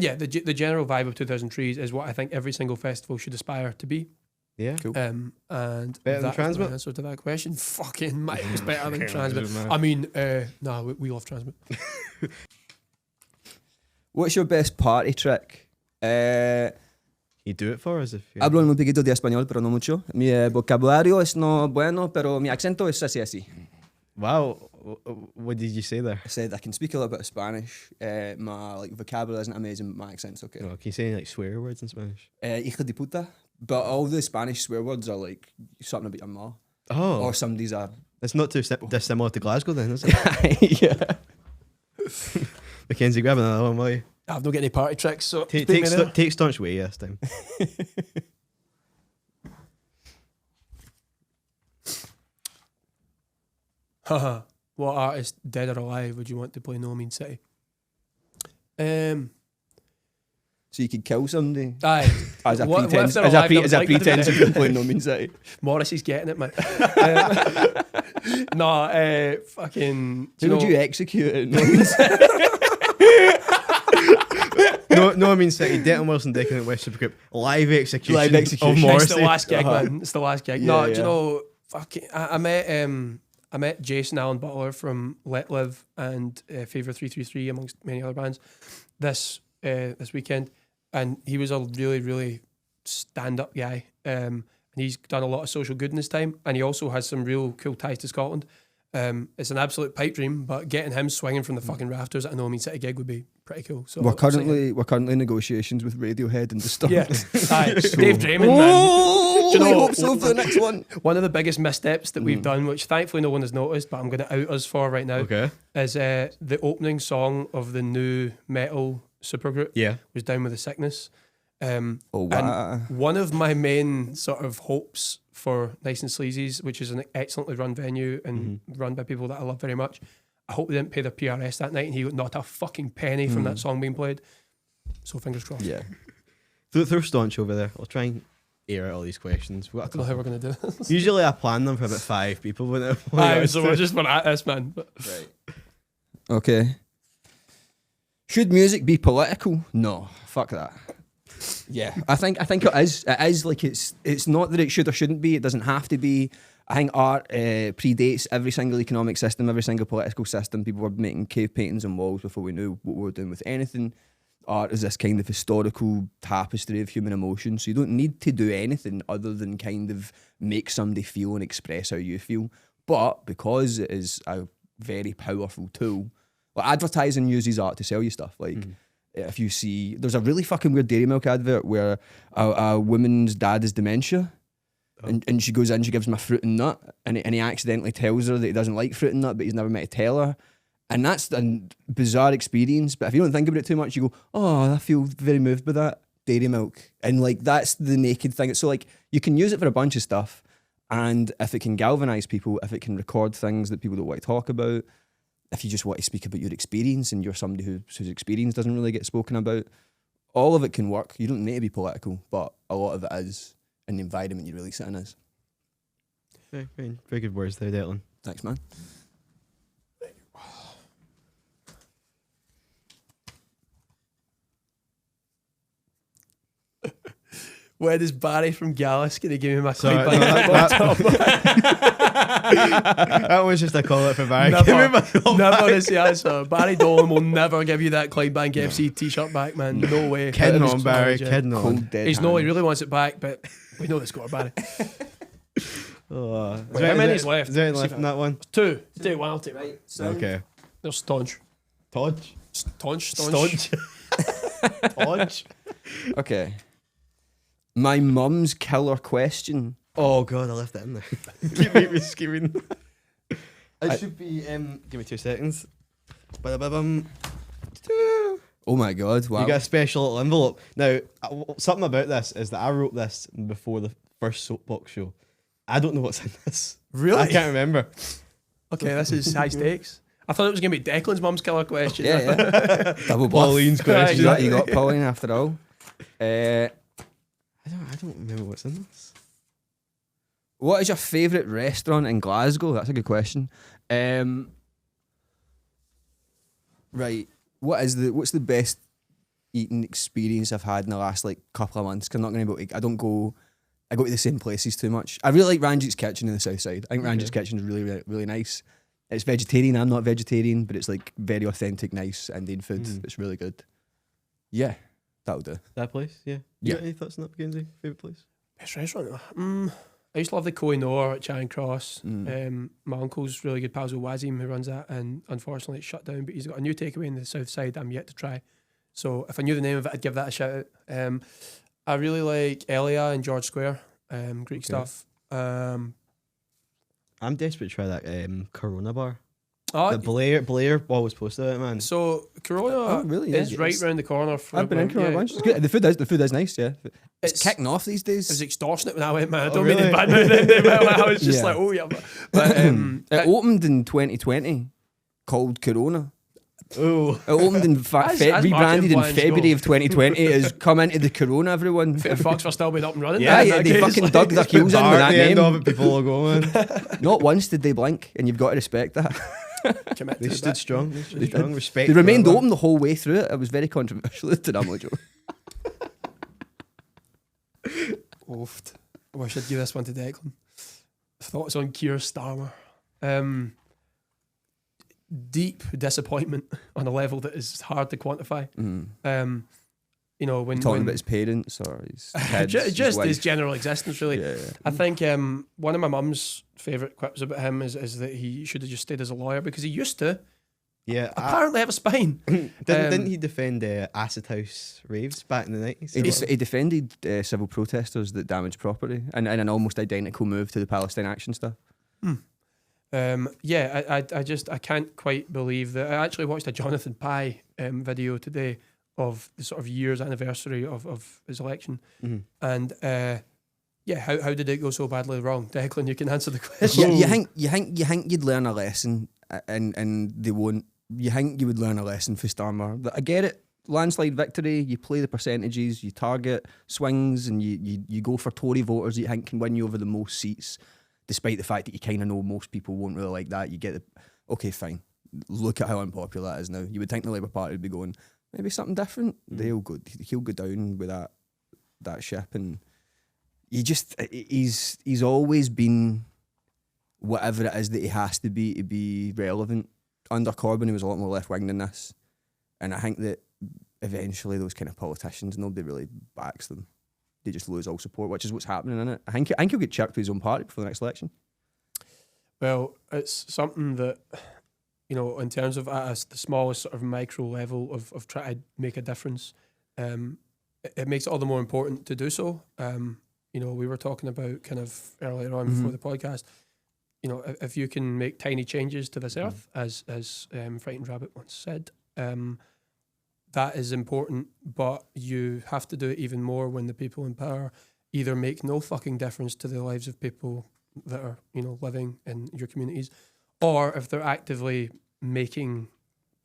C: yeah, the general vibe of 2003 is what I think every single festival should aspire to be.
A: Yeah, cool.
C: And
A: better than Transmit?
C: My answer to that question. Fucking miles better than Transmit. I mean, no, we love Transmit.
B: What's your best party trick?
A: You do it for us if you...
B: Hablo un poquito de español, pero no mucho. Mi vocabulario es no bueno, pero mi acento es así.
A: Wow, what did you say there?
B: I said I can speak a little bit of Spanish. My vocabulary isn't amazing, but my accent's okay.
A: Oh, can you say like swear words in Spanish?
B: Hijo de puta. But all the Spanish swear words are like something about your ma.
A: Oh.
B: Or somebody's
A: It's not too dissimilar to Glasgow then, is it?
B: Yeah.
A: Mackenzie, grab another one, will you?
C: I've not got any party tricks, so
A: take staunch way this time.
C: Haha. What artist, dead or alive, would you want to play No Mean City?
B: So you could kill somebody?
C: Aye.
B: As a
C: What if
B: pretense,
C: they're
B: as a,
C: alive,
B: pre-
C: that
B: as
C: was
B: a
C: like to do
B: pretense
C: it?
B: of playing No Mean City.
C: Morrissey's getting it, man. Fucking...
B: Who would you execute at No Mean City?
A: No, I mean City, Declan Welsh and Decadent West Supergroup, live execution of Morrissey.
C: It's the last gig, man. It's the last gig.
B: Yeah,
C: No,
B: yeah.
C: do you know, fucking... I met Jason Allen Butler from Let Live and Favour 333 amongst many other bands this weekend, and he was a really, really stand-up guy. And he's done a lot of social good in his time, and he also has some real cool ties to Scotland. It's an absolute pipe dream, but getting him swinging from the fucking rafters at a No Mean City gig would be pretty cool. So
B: We're currently in negotiations with Radiohead and Disturbed.
C: yeah, aye, Dave Draymond, man. Do you know,
B: I hope so for the next one.
C: One of the biggest missteps that we've done, which thankfully no one has noticed, but I'm going to out us for right now,
A: Okay.
C: is the opening song of the new metal supergroup.
A: Yeah.
C: Was Down with the Sickness.
B: Oh wow!
C: And one of my main sort of hopes for Nice and Sleazy's, which is an excellently run venue and run by people that I love very much, I hope they didn't pay their PRS that night and he got not a fucking penny from that song being played. So fingers crossed.
B: Yeah.
A: Throw staunch over there. I'll try and air out all these questions.
C: I don't know how we're going to do this.
A: Usually I plan them for about 5 people. When
C: So we're just at this, man. But
B: Right. Okay. Should music be political? No. Fuck that. Yeah, I think it is. It is like it's not that it should or shouldn't be. It doesn't have to be. I think art predates every single economic system, every single political system. People were making cave paintings on walls before we knew what we were doing with anything. Art is this kind of historical tapestry of human emotion. So you don't need to do anything other than kind of make somebody feel and express how you feel. But because it is a very powerful tool, like advertising uses art to sell you stuff. Like if you see, there's a really fucking weird Dairy Milk advert where a woman's dad has dementia. And she goes in, she gives him a fruit and nut, and he accidentally tells her that he doesn't like fruit and nut, but he's never met to tell her. And that's a bizarre experience. But if you don't think about it too much, you go, oh, I feel very moved by that. Dairy Milk. And like, that's the naked thing. So like, you can use it for a bunch of stuff. And if it can galvanise people, if it can record things that people don't want to talk about, if you just want to speak about your experience and you're somebody whose experience doesn't really get spoken about, all of it can work. You don't need to be political, but a lot of it is. And the environment you really sit in is.
A: Very good words there, Declan.
B: Thanks, man.
C: when is Barry from Gallus going to give me my
A: Sorry,
C: clean bag?
A: That was just a call out for Barry.
C: Never is the answer. Barry Dolan will never give you that Clydebank FC t-shirt back, man. No way.
A: Kidding on, Barry. Kidding on.
C: He's no, he really wants it back, but we know the score, Barry.
A: How
C: many's left?
A: Is there any left in that one?
C: Two. Take one, I'll take right.
A: Okay.
C: There's Staunch.
A: Staunch?
C: Staunch.
B: Okay. My mum's killer question.
A: Oh god, I left that in there. Keep me screaming. It should be. Give me 2 seconds. Ba-da-ba-bum.
B: Oh my god! Wow.
A: You got a special little envelope. Now, something about this is that I wrote this before the first soapbox show. I don't know what's in this.
C: Really?
A: I can't remember.
C: Okay, this is high stakes. I thought it was going to be Declan's mum's killer question.
B: Yeah. Double bluff.
A: Pauline's question.
B: You got Pauline after all.
A: I don't remember what's in this.
B: What is your favourite restaurant in Glasgow? That's a good question. Right. What's the best eating experience I've had in the last like couple of months? 'Cause I'm not going to be. I go to the same places too much. I really like Ranjit's Kitchen in the south side. I think Ranjit's Kitchen is really, really nice. It's vegetarian. I'm not vegetarian, but it's like very authentic, nice Indian food. It's really good. Yeah, that'll do.
A: That place, yeah. You got any thoughts on that, Mackenzie? Favourite place?
C: Best restaurant? I used to love the 𝙁𝙼𝙤𝙁 at Charing Cross. My uncle's really good pals with 𝙁𝙗𝙬𝙙𝙬 who runs that, and unfortunately it's shut down, but he's got a new takeaway in the south side I'm yet to try. So if I knew the name of it, I'd give that a shout out. I really like Elia in George Square, Greek stuff.
A: I'm desperate to try that Corona bar.
C: Oh,
A: the Blair always posted it, man.
C: So Corona is right round the corner from.
B: I've been in Corona once. It's good. The food is nice, yeah. It's kicking off these days.
C: It was extortionate when I went, man. I don't mean to badmouth them, but I was just like, oh yeah. But
B: it opened in 2020, called Corona.
A: Oh,
B: it opened in rebranded in February of 2020. It's come into the Corona, everyone.
C: Fox for still being up and running.
B: Yeah, they fucking dug their heels in with that name.
A: Of it, people are going.
B: Not once did they blink, and you've got to respect that.
A: They stood strong. Respect.
B: They remained open the whole way through it. It was very controversial to them, Joe.
C: Oofed. I wish I'd give this one to Declan. Thoughts on 𝙎𝙝𝙠𝙚. Deep disappointment on a level that is hard to quantify. You know, when
B: talking about his parents or his kids,
C: just
B: his
C: his general existence, really.
B: Yeah.
C: I think one of my mum's favourite quips about him is that he should have just stayed as a lawyer because he used to.
A: Yeah,
C: apparently have a spine.
A: Didn't he defend Acid House raves back in the 90s?
B: He defended civil protesters that damaged property in an almost identical move to the Palestine Action stuff.
C: I can't quite believe that. I actually watched a Jonathan Pye video today of the sort of year's anniversary of his election, and how did it go so badly wrong? Declan, you can answer the question.
B: You think you'd learn a lesson, and they won't. You think you would learn a lesson for 𝙬𝙗𝙗. I get it. Landslide victory. You play the percentages. You target swings, and you go for Tory voters that you think can win you over the most seats. Despite the fact that you kind of know most people won't really like that, you get okay, fine. Look at how unpopular that is now. You would think the Labour Party would be going, maybe something different. He'll go down with that ship, and he's always been whatever it is that he has to be relevant. Under Corbyn, he was a lot more left wing than this, and I think that eventually those kind of politicians, nobody really backs them. They just lose all support, which is what's happening in it. I think he'll get chipped for his own party before the next election.
C: Well, it's something that, you know, in terms of the smallest sort of micro level of trying to make a difference, it makes it all the more important to do so. You know, we were talking about kind of earlier on before the podcast, you know, if you can make tiny changes to this earth, as Frightened Rabbit once said, that is important, but you have to do it even more when the people in power either make no fucking difference to the lives of people that are, you know, living in your communities, or if they're actively making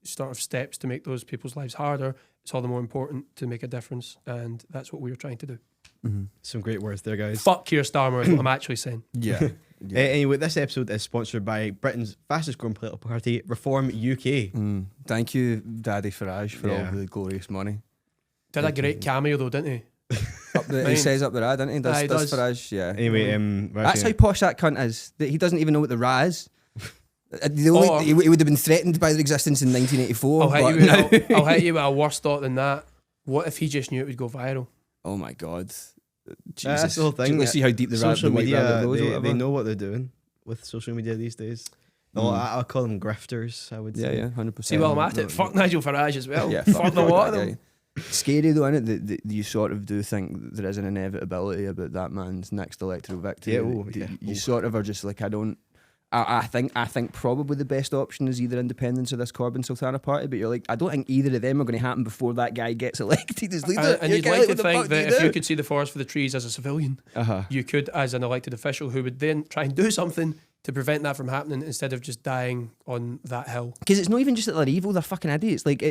C: sort of steps to make those people's lives harder. It's all the more important to make a difference, and that's what we were trying to do.
A: Some great words there, guys.
C: Fuck 𝙎𝙝𝙠𝙚 is what I'm actually saying.
B: Yeah.
A: Anyway, this episode is sponsored by Britain's fastest growing political party, Reform UK.
B: Thank you, Daddy Farage, for all the glorious money.
C: Did a great cameo though, didn't he?
B: He says up the ra, doesn't he? Does Farage, yeah.
A: Anyway,
B: that's how posh that cunt is. That he doesn't even know what the ra is. He would have been threatened by their existence in 1984.
C: I'll hit you with a worse thought than that. What if he just knew it would go viral?
B: Oh my God.
A: Jesus. That's the whole thing.
B: Let's see how deep the
A: social media
B: goes.
A: They know what they're doing with social media these days. I'll call them grifters, I would say.
B: Yeah, 100%.
C: See, well, I'm at it. Fuck Nigel Farage as well.
B: Yeah,
C: fuck the lot of them.
B: Scary though, isn't it? That you sort of do think there is an inevitability about that man's next electoral victory. You sort of are just like, I think probably the best option is either independence or this Corbyn Sultana party, but you're like, I don't think either of them are going to happen before that guy gets elected as leader.
C: And you'd like to think that if you could see the forest for the trees as a civilian, you could as an elected official who would then try and do something, to prevent that from happening instead of just dying on that hill.
B: Because it's not even just that they're evil, they're fucking idiots. Like,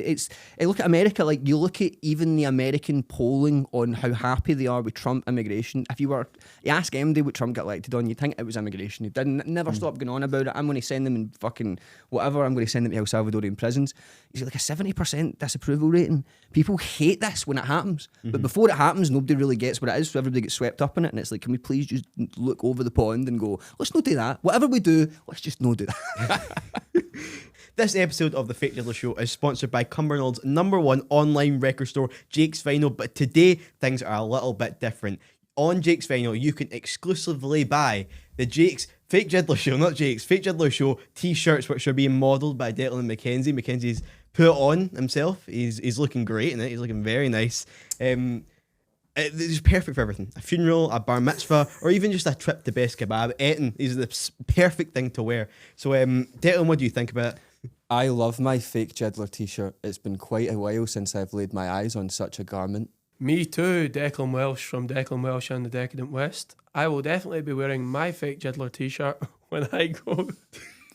B: look at America, like, you look at even the American polling on how happy they are with Trump immigration. If you ask MD what Trump got elected on, you'd think it was immigration. He didn't, never stop going on about it. I'm going to send them in fucking whatever, I'm going to send them to 𝙬𝙤𝙠𝙚 prisons. He's got like a 70% disapproval rating. People hate this when it happens. But before it happens, nobody really gets what it is, so everybody gets swept up in it. And it's like, can we please just look over the pond and go, let's not do that. Whatever we do, let's just not do that.
A: This episode of the Fake Jiddler Show is sponsored by Cumbernaulds #1 online record store, Jake's Vinyl, but today things are a little bit different. On Jake's Vinyl, you can exclusively buy the Jake's Fake Jiddler Show, not Jake's, Fake Jiddler Show t-shirts, which are being modelled by Declan and Mackenzie. Mackenzie's put it on himself. He's looking great in it. He's looking very nice. It's perfect for everything. A funeral, a bar mitzvah, or even just a trip to Best Kebab. Eating is the perfect thing to wear. So, Declan, what do you think about it?
B: I love my Fake Jiddler t-shirt. It's been quite a while since I've laid my eyes on such a garment.
C: Me too, Declan Welsh from Declan Welsh and the Decadent West. I will definitely be wearing my Fake Jiddler t-shirt when I go...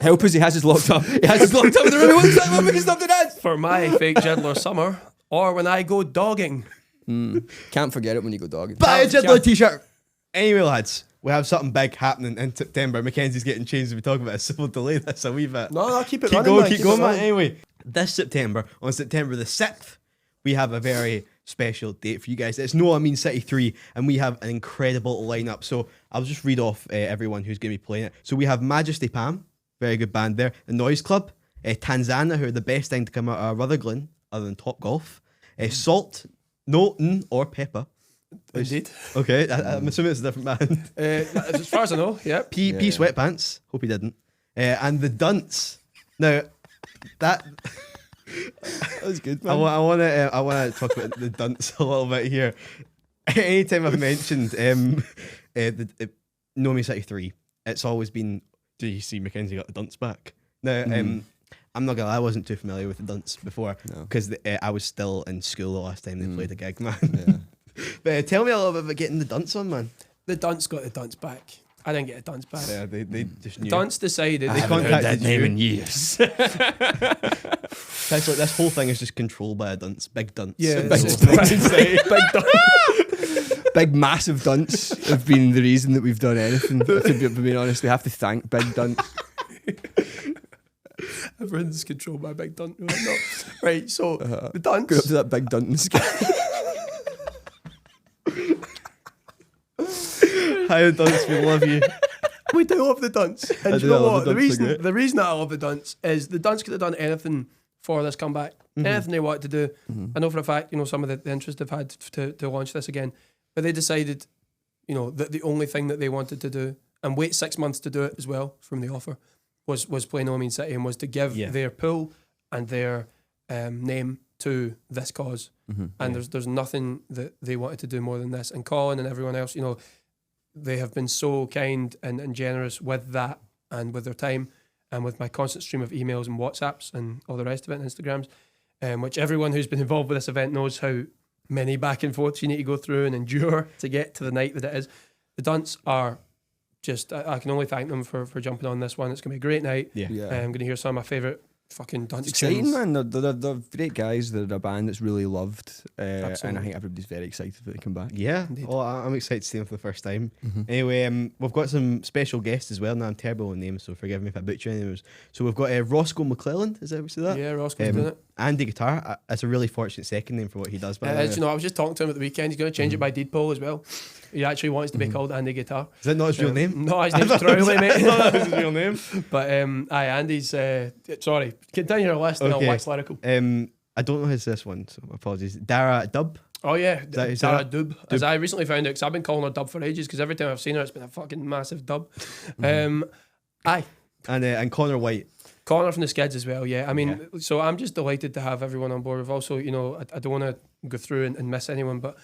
B: Help us, he has us locked up. He has us locked up in the room. One second, we'll make stop to dance.
C: For my Fake Jiddler summer, or when I go dogging.
B: Can't forget it when you go dogging.
A: Buy a Jiddler t-shirt. Anyway, lads, we have something big happening in September. Mackenzie's getting changed as we talk about it, so we'll delay this a wee bit.
C: No, keep it
A: keep
C: running,
A: going,
C: man.
A: keep going, man. Anyway, this September, on September the 6th, we have a very special date for you guys. It's 𝙁𝙗𝙙𝙙𝙙 City 3, and we have an incredible lineup. So I'll just read off everyone who's going to be playing it. So we have Majesty Pam, very good band there. The Noise Club, Tanzania, who are the best thing to come out of Rutherglen, other than Top Golf. Salt, No, or Pepper.
C: Indeed.
A: Okay, I'm assuming it's a different band.
C: As far as I know, yeah.
A: P Sweatpants. Hope he didn't. And the Dunce. Now, that
B: was good, man.
A: I want to talk about the Dunce a little bit here. Anytime I've mentioned the 𝙁𝙗𝙙𝙙𝙙 City 3, it's always been, do you see Mackenzie got the Dunce back? Now, I'm not gonna lie, I wasn't too familiar with the Dunce before because I was still in school the last time they played a gig, man.
B: Yeah.
A: But tell me a little bit about getting the Dunce on, man.
C: The Dunce got the Dunce back. I didn't get a Dunce back.
A: Yeah, they just knew.
C: Dunce decided
A: They contacted you.
B: in years.
A: That's like, this whole thing is just controlled by a Dunce, big Dunce.
C: Yeah,
A: big
C: it's
A: Dunce.
C: big Dunce.
B: Big massive Dunce have been the reason that we've done anything. To be honest, we have to thank Big Dunce.
C: Everyone's controlled by Big Dunce. Right, so the Dunce.
B: Go up to that Big Dunce guy.
A: Hi, Dunce, we love you.
C: We do love the Dunce. And you
A: do, I
C: know
A: love
C: what?
A: the Dunce,
C: The reason that I love the Dunce is the Dunce could have done anything for this comeback. Anything they wanted to do. I know for a fact, some of the interest they've had to launch this again. But they decided, that the only thing that they wanted to do, and wait 6 months to do it as well from the offer, was play 𝙁𝙗𝙙𝙙𝙙 City, and was to give their pool and their name to this cause. And there's nothing that they wanted to do more than this. And Colin and everyone else, they have been so kind and generous with that and with their time and with my constant stream of emails and WhatsApps and all the rest of it and Instagrams, which everyone who's been involved with this event knows how many back and forths you need to go through and endure to get to the night that it is. The Dunce are just, I can only thank them for jumping on this one. It's going to be a great night.
A: Yeah.
C: I'm going to hear some of my favourite fucking Dunce
B: Exciting,
C: tunes.
B: man. They're great guys. They're a band that's really loved. And I think everybody's very excited for them to come back.
A: Yeah,
C: Indeed.
A: well, I'm excited to see them for the first time. Anyway, we've got some special guests as well. Now, I'm terrible with names, so forgive me if I butcher any names. So we've got Roscoe McClelland, is that what you say that?
C: Yeah, Roscoe's doing it.
A: Andy Guitar, it's a really fortunate second name for what he does. But
C: I was just talking to him at the weekend. He's going to change it by deed poll as well. He actually wants to be called Andy Guitar.
A: Is that not his real name?
C: No, his name's Crowley, mate.
A: I thought that was his real name.
C: But Andy's sorry. Continue your list and I'll wax lyrical.
A: I don't know this one, so apologies. 𝙬𝙚𝙚𝙚𝙚.
C: Oh yeah,
A: 𝙬𝙚𝙚𝙚𝙚.
C: As I recently found out, because I've been calling her Dub for ages, because every time I've seen her, it's been a fucking massive dub. Aye.
A: And Connor White.
C: Connor from the Skids as well, yeah. I mean, so I'm just delighted to have everyone on board. We've also, I don't want to go through and miss anyone, but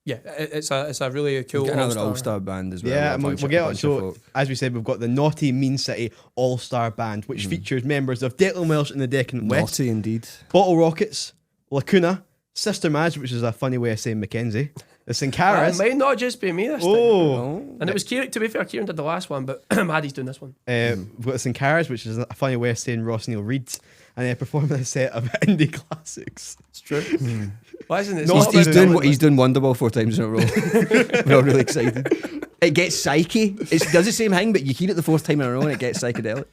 C: it's a really cool
B: another all-star band as well.
A: Yeah, and we'll get on. So, as we said, we've got the 𝙁𝙗𝙙𝙙𝙙𝙙 City all-star band, which features members of Declan Welsh and the Decadent West.
B: Naughty indeed.
A: Bottle Rockets, Lacuna, Sister Madge, which is a funny way of saying Mackenzie, The Sincaras.
C: It might not just be me this time.
A: Oh.
C: And it was Kieran, to be fair, Kieran did the last one, but Maddie's doing this one.
A: We've got the Sincaras, which is a funny way of saying Ross Neil Reeds, and they're performing a set of indie classics.
C: It's true. Why isn't it?
B: He's doing Wonderwall 4 times in a row. We're all really excited. It gets psyche. It does the same thing, but you hear it the 4th time in a row and it gets psychedelic.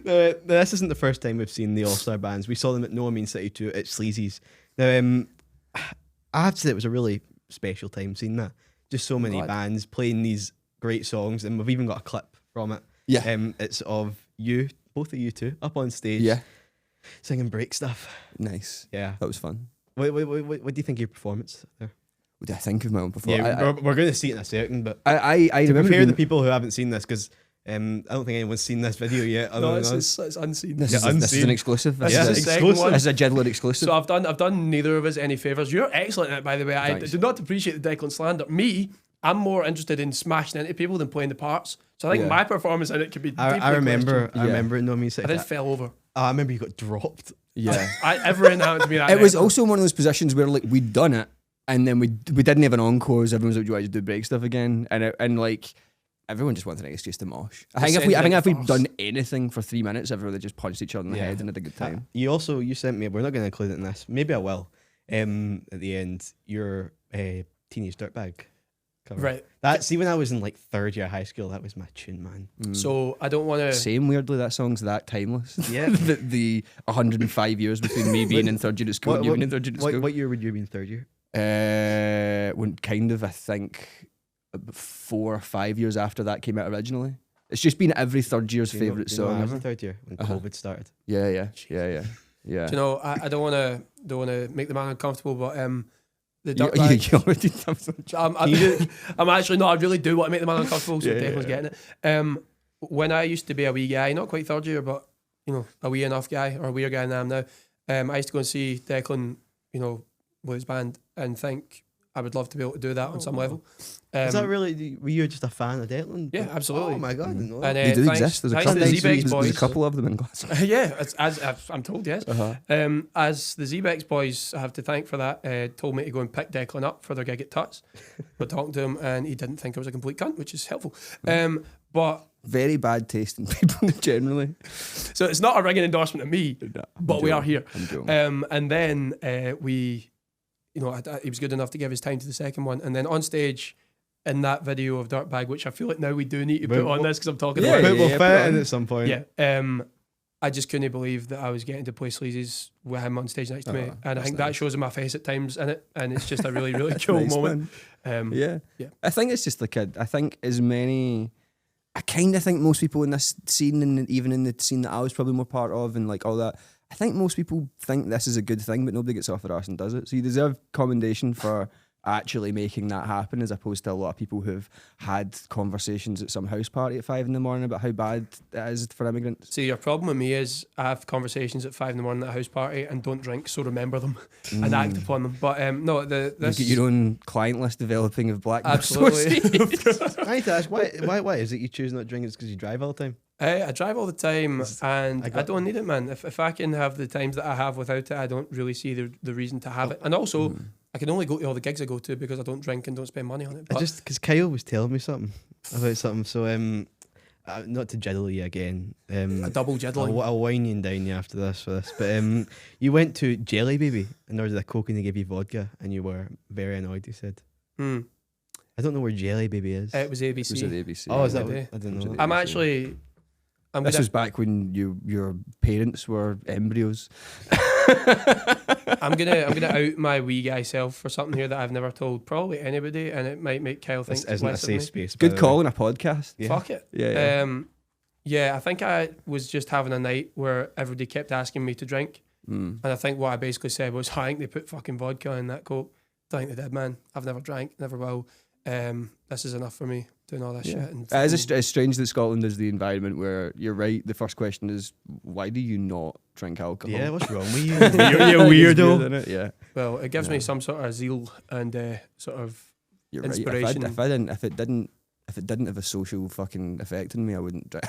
A: No, this isn't the first time we've seen the All-Star bands. We saw them at No Mean City 2 at 𝙁𝙤𝙬𝙚. Now, I have to say it was a really special time seeing that. Just so many bands playing these great songs, and we've even got a clip from it.
B: Yeah.
A: It's of you, both of you two, up on stage.
B: Yeah.
A: Singing break stuff.
B: Nice.
A: Yeah.
B: That was fun.
A: What do you think of your performance there?
B: What do I think of my own performance?
A: Yeah, we're going to see it in a second, but
B: I
A: to
B: remember
A: prepare the people who haven't seen this, because I don't think anyone's seen this video yet.
C: No, it's unseen.
B: This is an exclusive.
C: This is exclusive.
B: This is a Jiddler exclusive.
C: So I've done neither of us any favours. You're excellent at it, by the way. I do not appreciate the Declan slander. Me, I'm more interested in smashing into people than playing the parts. So I think my performance in it could be deeply
A: I remember
C: questioned.
A: No Mean City.
C: I then fell over.
A: I remember you got dropped.
B: Yeah.
C: Everyone happened to me that
B: It
C: night.
B: was also one of those positions where like we'd done it and then we didn't have an encore, so everyone was like, "Do you want to do break stuff again?" And like everyone just wanted an excuse to mosh. I think if we'd done anything for 3 minutes, everyone would just punched each other in the head and had a good time.
A: You sent me. We're not going to include it in this. Maybe I will. At the end, your Teenage Dirtbag cover.
C: Right.
A: See, when I was in like 3rd year high school, that was my tune, man.
C: So I don't want to.
B: Same weirdly, that song's that timeless.
A: Yeah.
B: the 105 years between me being in 3rd year at school and you being in 3rd year at school.
A: What year would you be in 3rd year?
B: When I think 4 or 5 years after that came out originally. It's just been every 3rd year's favourite song
A: I was
B: ever.
A: in 3rd year when COVID started.
B: Yeah.
C: Do you know, I don't want to make the man uncomfortable, but the
B: You already
C: I'm actually not. I really do want to make the man uncomfortable, so Declan's getting it. When I used to be a wee guy, not quite 3rd year, but a wee enough guy, or a weird guy than I am now, I used to go and see Declan, with his band, and think I would love to be able to do that on some level.
A: Is that really? Were you just a fan of Declan?
C: Yeah, absolutely.
A: Oh my god! I didn't know
C: And,
B: They do exist. There's
C: boys.
B: a couple of them in Glasgow.
C: Yeah, as I'm told, yes. As the 𝙬𝙬 boys, I have to thank for that, told me to go and pick Declan up for their gig at Tuts. But talking to him, and he didn't think I was a complete cunt, which is helpful. But
B: very bad taste in people generally.
C: So it's not a ringing endorsement of me, but we are here. And then he was good enough to give his time to the second one, and then on stage in that video of Dirtbag, which I feel like now we do need to put on this because I'm talking about it.
A: We'll fit it in at some point.
C: Yeah. I just couldn't believe that I was getting to play 𝙁𝙤𝙬𝙬's with him on stage next to me, and I think that shows in my face at times in it, and it's just a really, really cool moment.
B: Yeah. I think it's just like I kind of think most people in this scene, and even in the scene that I was probably more part of, and like all that, I think most people think this is a good thing, but nobody gets off their arse and does it. So you deserve commendation for actually making that happen, as opposed to a lot of people who've had conversations at some house party at 5 a.m. about how bad it is for immigrants.
C: See, your problem with me is I have conversations at 5 a.m. at a house party and don't drink, so remember them and act upon them. But no, this
B: you get your own client list developing of black.
C: Absolutely.
A: I need to ask, why is it you choose not to drink? It's because you drive all the time.
C: I drive all the time, and I don't need it, man. If I can have the times that I have without it, I don't really see the reason to have it. And also, I can only go to all the gigs I go to because I don't drink and don't spend money on it. But
A: just because Kyle was telling me something about something, so not to jiddle you again.
C: A double jiddling.
A: I'll wind you down you after this for this. But you went to Jelly Baby and ordered a Coke and they gave you vodka, and you were very annoyed. You said, "I don't know where Jelly Baby is."
C: It was ABC.
B: It was at ABC.
A: Oh, is that? I didn't know.
C: I'm actually.
B: This was back when your parents were embryos.
C: I'm gonna out my wee guy self for something here that I've never told probably anybody, and it might make Kyle think
A: this isn't a safe space.
B: Good call in a podcast.
C: Yeah. Fuck it.
B: Yeah.
C: I think I was just having a night where everybody kept asking me to drink, and I think what I basically said was, I think they put fucking vodka in that Coke. I think they did, man. I've never drank, never will. This is enough for me doing all that shit. And
B: it's strange that Scotland is the environment where you're right. The first question is, why do you not drink alcohol?
A: Yeah, what's wrong with you? You're a weirdo.
B: Weird, yeah.
C: Well, it gives me some sort of zeal and sort of
B: you're
C: inspiration.
B: Right. If if it didn't have a social fucking effect on me, I wouldn't drink.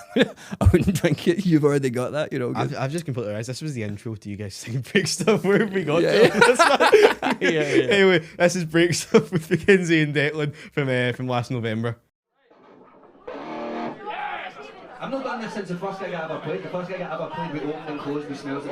B: I wouldn't drink it. You've already got that, you know.
A: I've just completely realised this was the intro to you guys singing break stuff. Where have we got to? Anyway, this is break stuff with Mackenzie and Declan from last November.
N: I've not done this since the first gig I ever played. The first gig I ever played, we opened and closed with smells of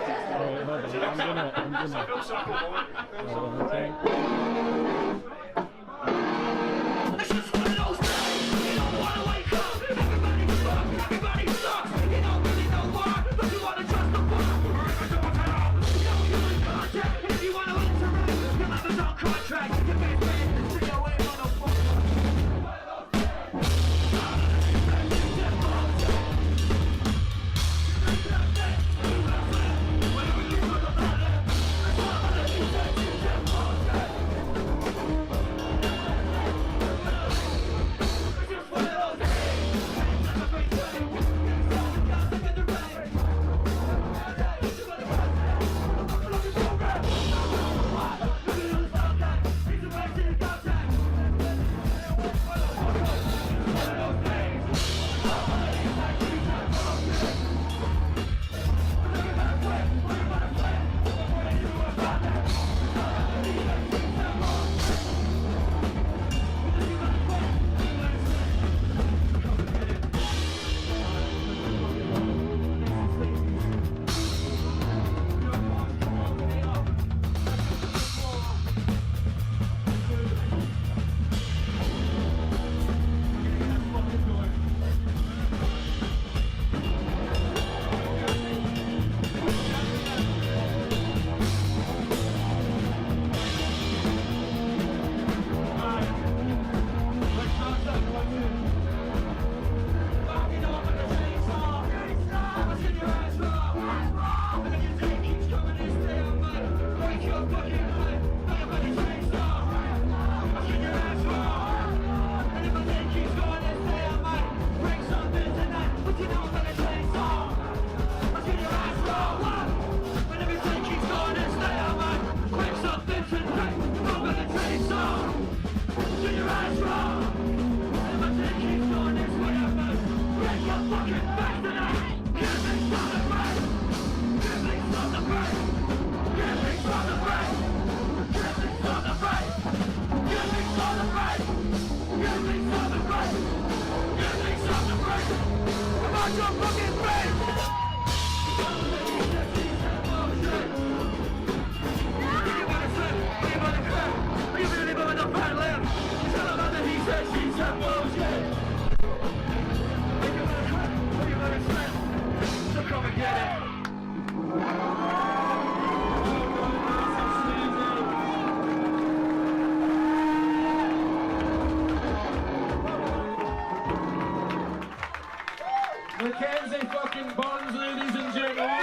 N: Mackenzie fucking Bonds, ladies and gentlemen.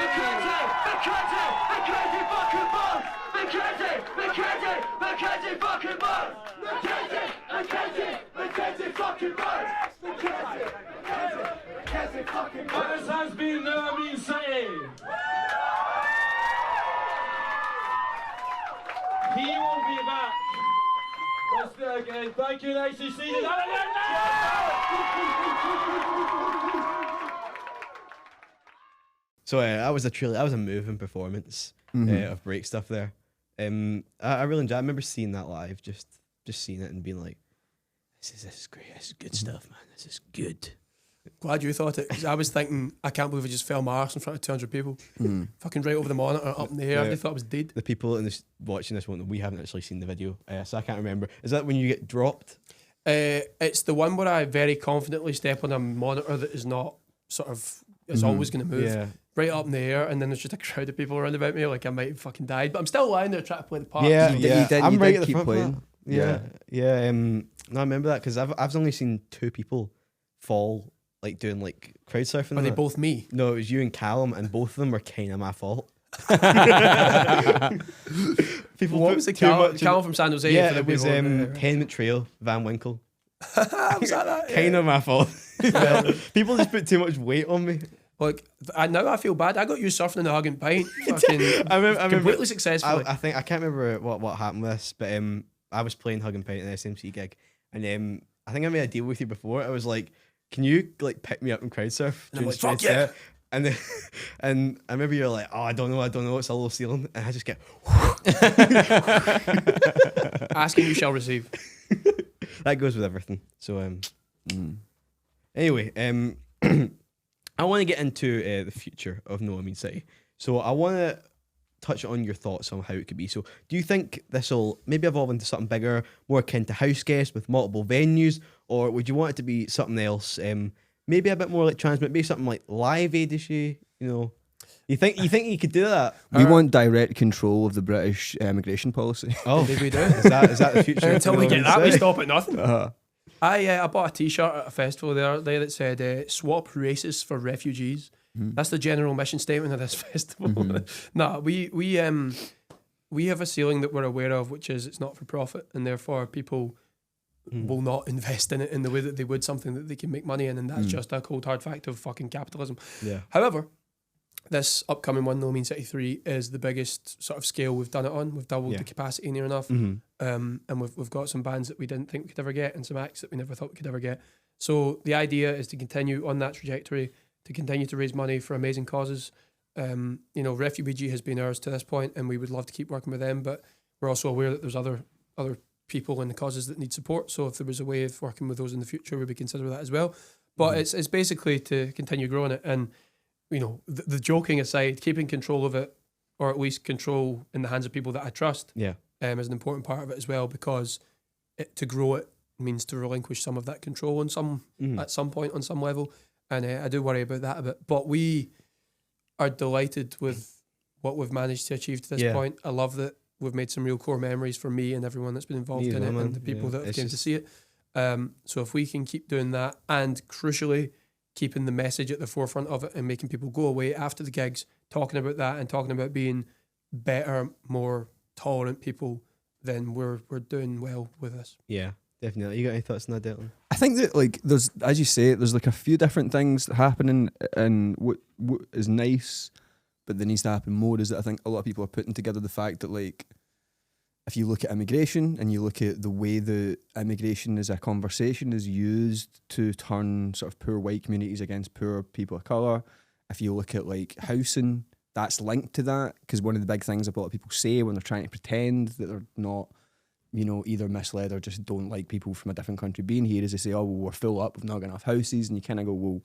N: Mackenzie fucking Bonds. Mackenzie fucking Bonds. Mackenzie fucking Bonds. Mackenzie fucking Bonds. This has been 𝙁𝙗𝙠𝙚 City. He will be back. Let's do it again. Thank you, 𝙁𝙗𝙠𝙚.
A: So that was a moving performance of break stuff there. I really enjoyed it. I remember seeing that live, just seeing it and being like, this is great. This is good stuff, man. This is good.
C: Glad you thought it, because I was thinking, I can't believe I just fell my arse in front of 200 people. Fucking right over the monitor, up in the air. They thought I was dead.
A: The people watching this one, we haven't actually seen the video, so I can't remember. Is that when you get dropped?
C: It's the one where I very confidently step on a monitor that is not sort of, it's always going to move.
A: Yeah.
C: Right up in the air, and then there's just a crowd of people around about me, like I might have fucking died, but I'm still lying there trying to play the part.
A: I'm right at the front
B: playing.
A: Yeah. No, I remember that because I've only seen two people fall, like doing like crowd surfing.
C: Are they both me?
A: No, it was you and Callum, and both of them were kind of my fault. People,
C: what was the Callum from San Jose?
A: Yeah, it was Tenement Trail, Van Winkle.
C: Was that?
A: Kind of my fault. People just put too much weight on me.
C: Like, now I feel bad. I got you surfing in the 𝙁𝙗𝙙𝙚. Fucking
A: I remember
C: completely successfully.
A: I think I can't remember what happened with this, but I was playing 𝙁𝙗𝙙𝙚 at an SMC gig, and I think I made a deal with you before. I was like, can you like pick me up in crowd surf?
C: And I'm like, fuck yeah.
A: And then, and I remember you're like, oh, I don't know, it's a low ceiling, and I just get.
C: Asking you shall receive.
A: That goes with everything. So anyway, I want to get into the future of No Means City. So I want to touch on your thoughts on how it could be. So do you think this will maybe evolve into something bigger, more akin to House Guest with multiple venues, or would you want it to be something else? Maybe a bit more like Transmit, maybe something like Live Aid-ish, you know? You think you could do that?
B: We want direct control of the British immigration policy.
A: Oh,
C: Maybe we do.
A: Is that the future?
C: Until we get that, we stop at nothing.
B: Uh-huh.
C: I bought a T-shirt at a festival the other day that said "Swap racists for refugees." That's the general mission statement of this festival. No, we have a ceiling that we're aware of, which is it's not for profit, and therefore people will not invest in it in the way that they would something that they can make money in, and that's just a cold hard fact of fucking capitalism.
A: Yeah.
C: However, this upcoming one, No Means City 3, is the biggest sort of scale we've done it on. We've doubled the capacity near enough. And we've got some bands that we didn't think we could ever get and some acts that we never thought we could ever get. So the idea is to continue on that trajectory, to continue to raise money for amazing causes. You know, Refuweege has been ours to this point, and we would love to keep working with them, but we're also aware that there's other people and the causes that need support. So if there was a way of working with those in the future, we would consider that as well. But it's basically to continue growing it. And you know, the joking aside, keeping control of it, or at least control in the hands of people that I trust, is an important part of it as well, because to grow it means to relinquish some of that control at some point on some level. And I do worry about that a bit. But we are delighted with what we've managed to achieve to this point. I love that we've made some real core memories for me and everyone that's been involved in it, and the people that have came to see it. So if we can keep doing that, and crucially, keeping the message at the forefront of it and making people go away after the gigs talking about that and talking about being better, more tolerant people, then we're doing well with this.
A: Yeah, definitely. You got any thoughts on that, Declan?
B: I think that like there's, as you say, there's like a few different things happening, and what is nice, but there needs to happen more, is that I think a lot of people are putting together the fact that like, if you look at immigration and you look at the way that immigration as a conversation is used to turn sort of poor white communities against poor people of colour, if you look at like housing, that's linked to that, because one of the big things a lot of people say when they're trying to pretend that they're not, you know, either misled or just don't like people from a different country being here, is they say, oh, well, we're full up, we've not got enough houses, and you kind of go, well,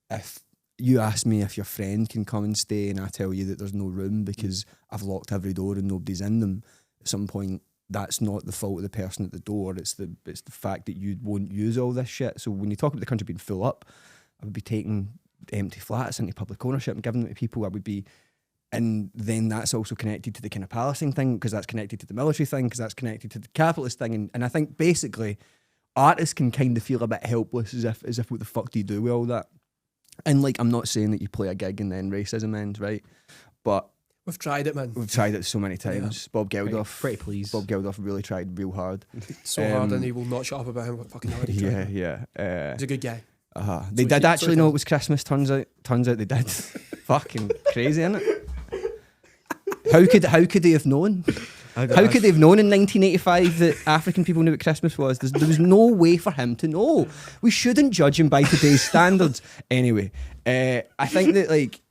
B: if you ask me if your friend can come and stay and I tell you that there's no room because I've locked every door and nobody's in them, at some point that's not the fault of the person at the door, it's the fact that you won't use all this shit. So when you talk about the country being full up, I would be taking empty flats into public ownership and giving them to people. I would be, and then that's also connected to the kind of Palestine thing, because that's connected to the military thing, because that's connected to the capitalist thing, and I think basically artists can kind of feel a bit helpless, as if what the fuck do you do with all that? And like, I'm not saying that you play a gig and then racism ends, right? But
C: we've tried it, man.
B: We've tried it so many times.
C: Yeah.
B: Bob Geldof.
A: Pretty pleased.
B: Bob Geldof really tried real hard.
C: So hard, and he will not shut up about him. Fucking hard.
B: Yeah.
C: He's a good guy.
B: They did actually know it was Christmas. Turns out they did. Fucking crazy, isn't it? How could they have known? How could they have known in 1985 that African people knew what Christmas was? There was no way for him to know. We shouldn't judge him by today's standards. Anyway, I think that like.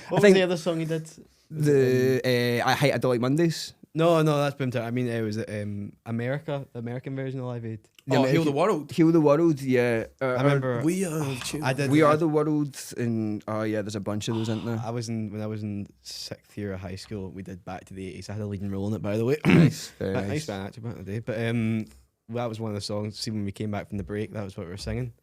A: What was the other song he did?
B: I Don't Like Mondays.
A: No, that's Boomtown. I mean, it was America, the American version of Live Aid.
C: Heal the World.
B: Heal the World, yeah.
A: I remember.
C: We Are
B: the World, and there's a bunch of those, isn't there?
A: When I was in 6th year of high school, we did Back to the 80s. I had a leading role in it, by the way.
B: Nice.
A: Nice band actually back in the day. But that was one of the songs. See, when we came back from the break, that was what we were singing.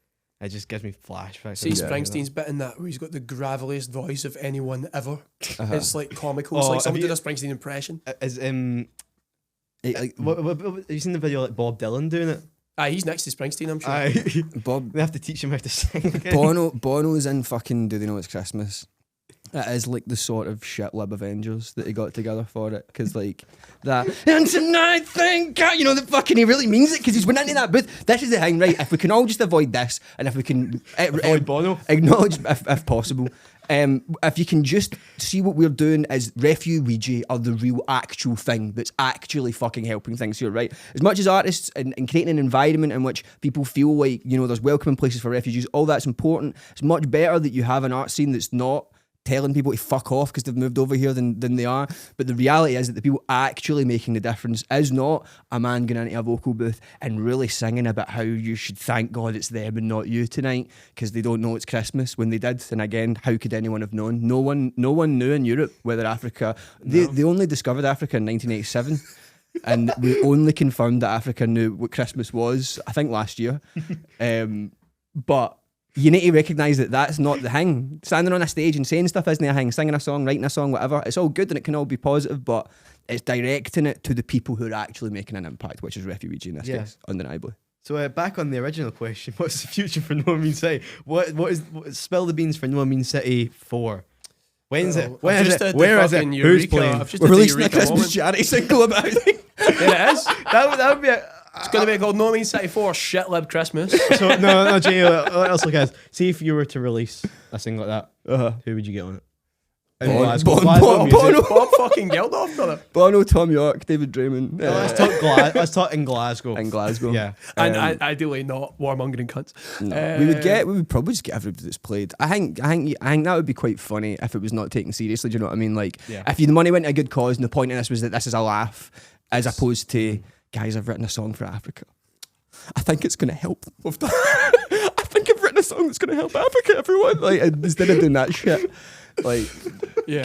A: It just gives me flashbacks.
C: See Springsteen's bit in that where he's got the graveliest voice of anyone ever. It's like comical. It's like someone did a Springsteen impression.
A: Have you seen the video like Bob Dylan doing it?
C: He's next to Springsteen, I'm sure.
B: Bob,
A: they have to teach him how to sing.
B: Bono's in fucking Do They Know It's Christmas. It is like the sort of shit lib Avengers that he got together for it, because like that and tonight thank God, you know, that fucking he really means it, because he's went into that booth. This is the thing, right? If we can all just avoid this, and if we can
A: avoid Bono,
B: acknowledge if possible, If you can just see what we're doing as Refuweege are the real actual thing that's actually fucking helping things here, right? As much as artists and creating an environment in which people feel like, you know, there's welcoming places for refugees, all that's important. It's much better that you have an art scene that's not telling people to fuck off because they've moved over here than they are. But the reality is that the people actually making the difference is not a man going into a vocal booth and really singing about how you should thank God it's them and not you tonight because they don't know it's Christmas when they did. And again, how could anyone have known? No one knew in Europe whether Africa... They only discovered Africa in 1987. And we only confirmed that Africa knew what Christmas was, I think, last year. But... you need to recognise that that's not the thing. Standing on a stage and saying stuff isn't a thing. Singing a song, writing a song, whatever. It's all good and it can all be positive, but it's directing it to the people who are actually making an impact, which is Refuweege in this case, undeniably.
A: So back on the original question, what's the future for No Mean City? What spill the beans for No Mean City 4? When's it? When is it? Where is it? Who's playing?
B: We're releasing a Christmas charity single about it.
C: Yeah, it is.
A: That would be a...
C: It's going to be called No Mean City 4 Shitlib Christmas.
A: So no, Jay, what else like this? See if you were to release a single like that, who would you get on it? Glasgow
C: Bob fucking Geldof, brother.
B: Bono, Tom York, David Draymond.
A: Let's talk in Glasgow.
B: In Glasgow.
A: Yeah.
C: And ideally not warmongering cunts.
B: No. We would probably just get everybody that's played. I think that would be quite funny if it was not taken seriously, do you know what I mean? Like if the money went to a good cause and the point of this was that this is a laugh as opposed to guys, I've written a song for Africa. I think it's going to help. I think I've written a song that's going to help Africa, everyone. Like, instead of doing that shit, like,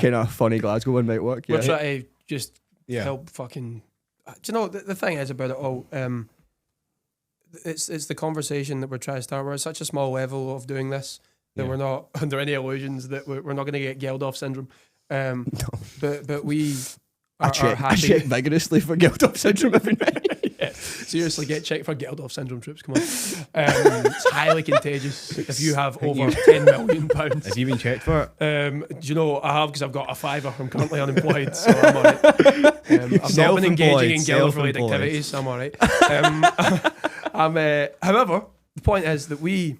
B: kind of funny Glasgow one might work.
C: We're trying to just help fucking... Do you know, the thing is about it all, it's the conversation that we're trying to start. We're at such a small level of doing this that we're not under any illusions that we're not going to get Geldof syndrome.
B: No.
C: But we...
B: I check vigorously for Geldof syndrome every night.
C: Yeah, seriously, get checked for Geldof syndrome troops. Come on, it's highly contagious. If you have over £10 million,
A: have you been checked for it?
C: Do you know I have because I've got a fiver. I'm currently unemployed, so I'm alright. I've not been engaging in Geldof-related activities, so I'm alright. However, the point is that we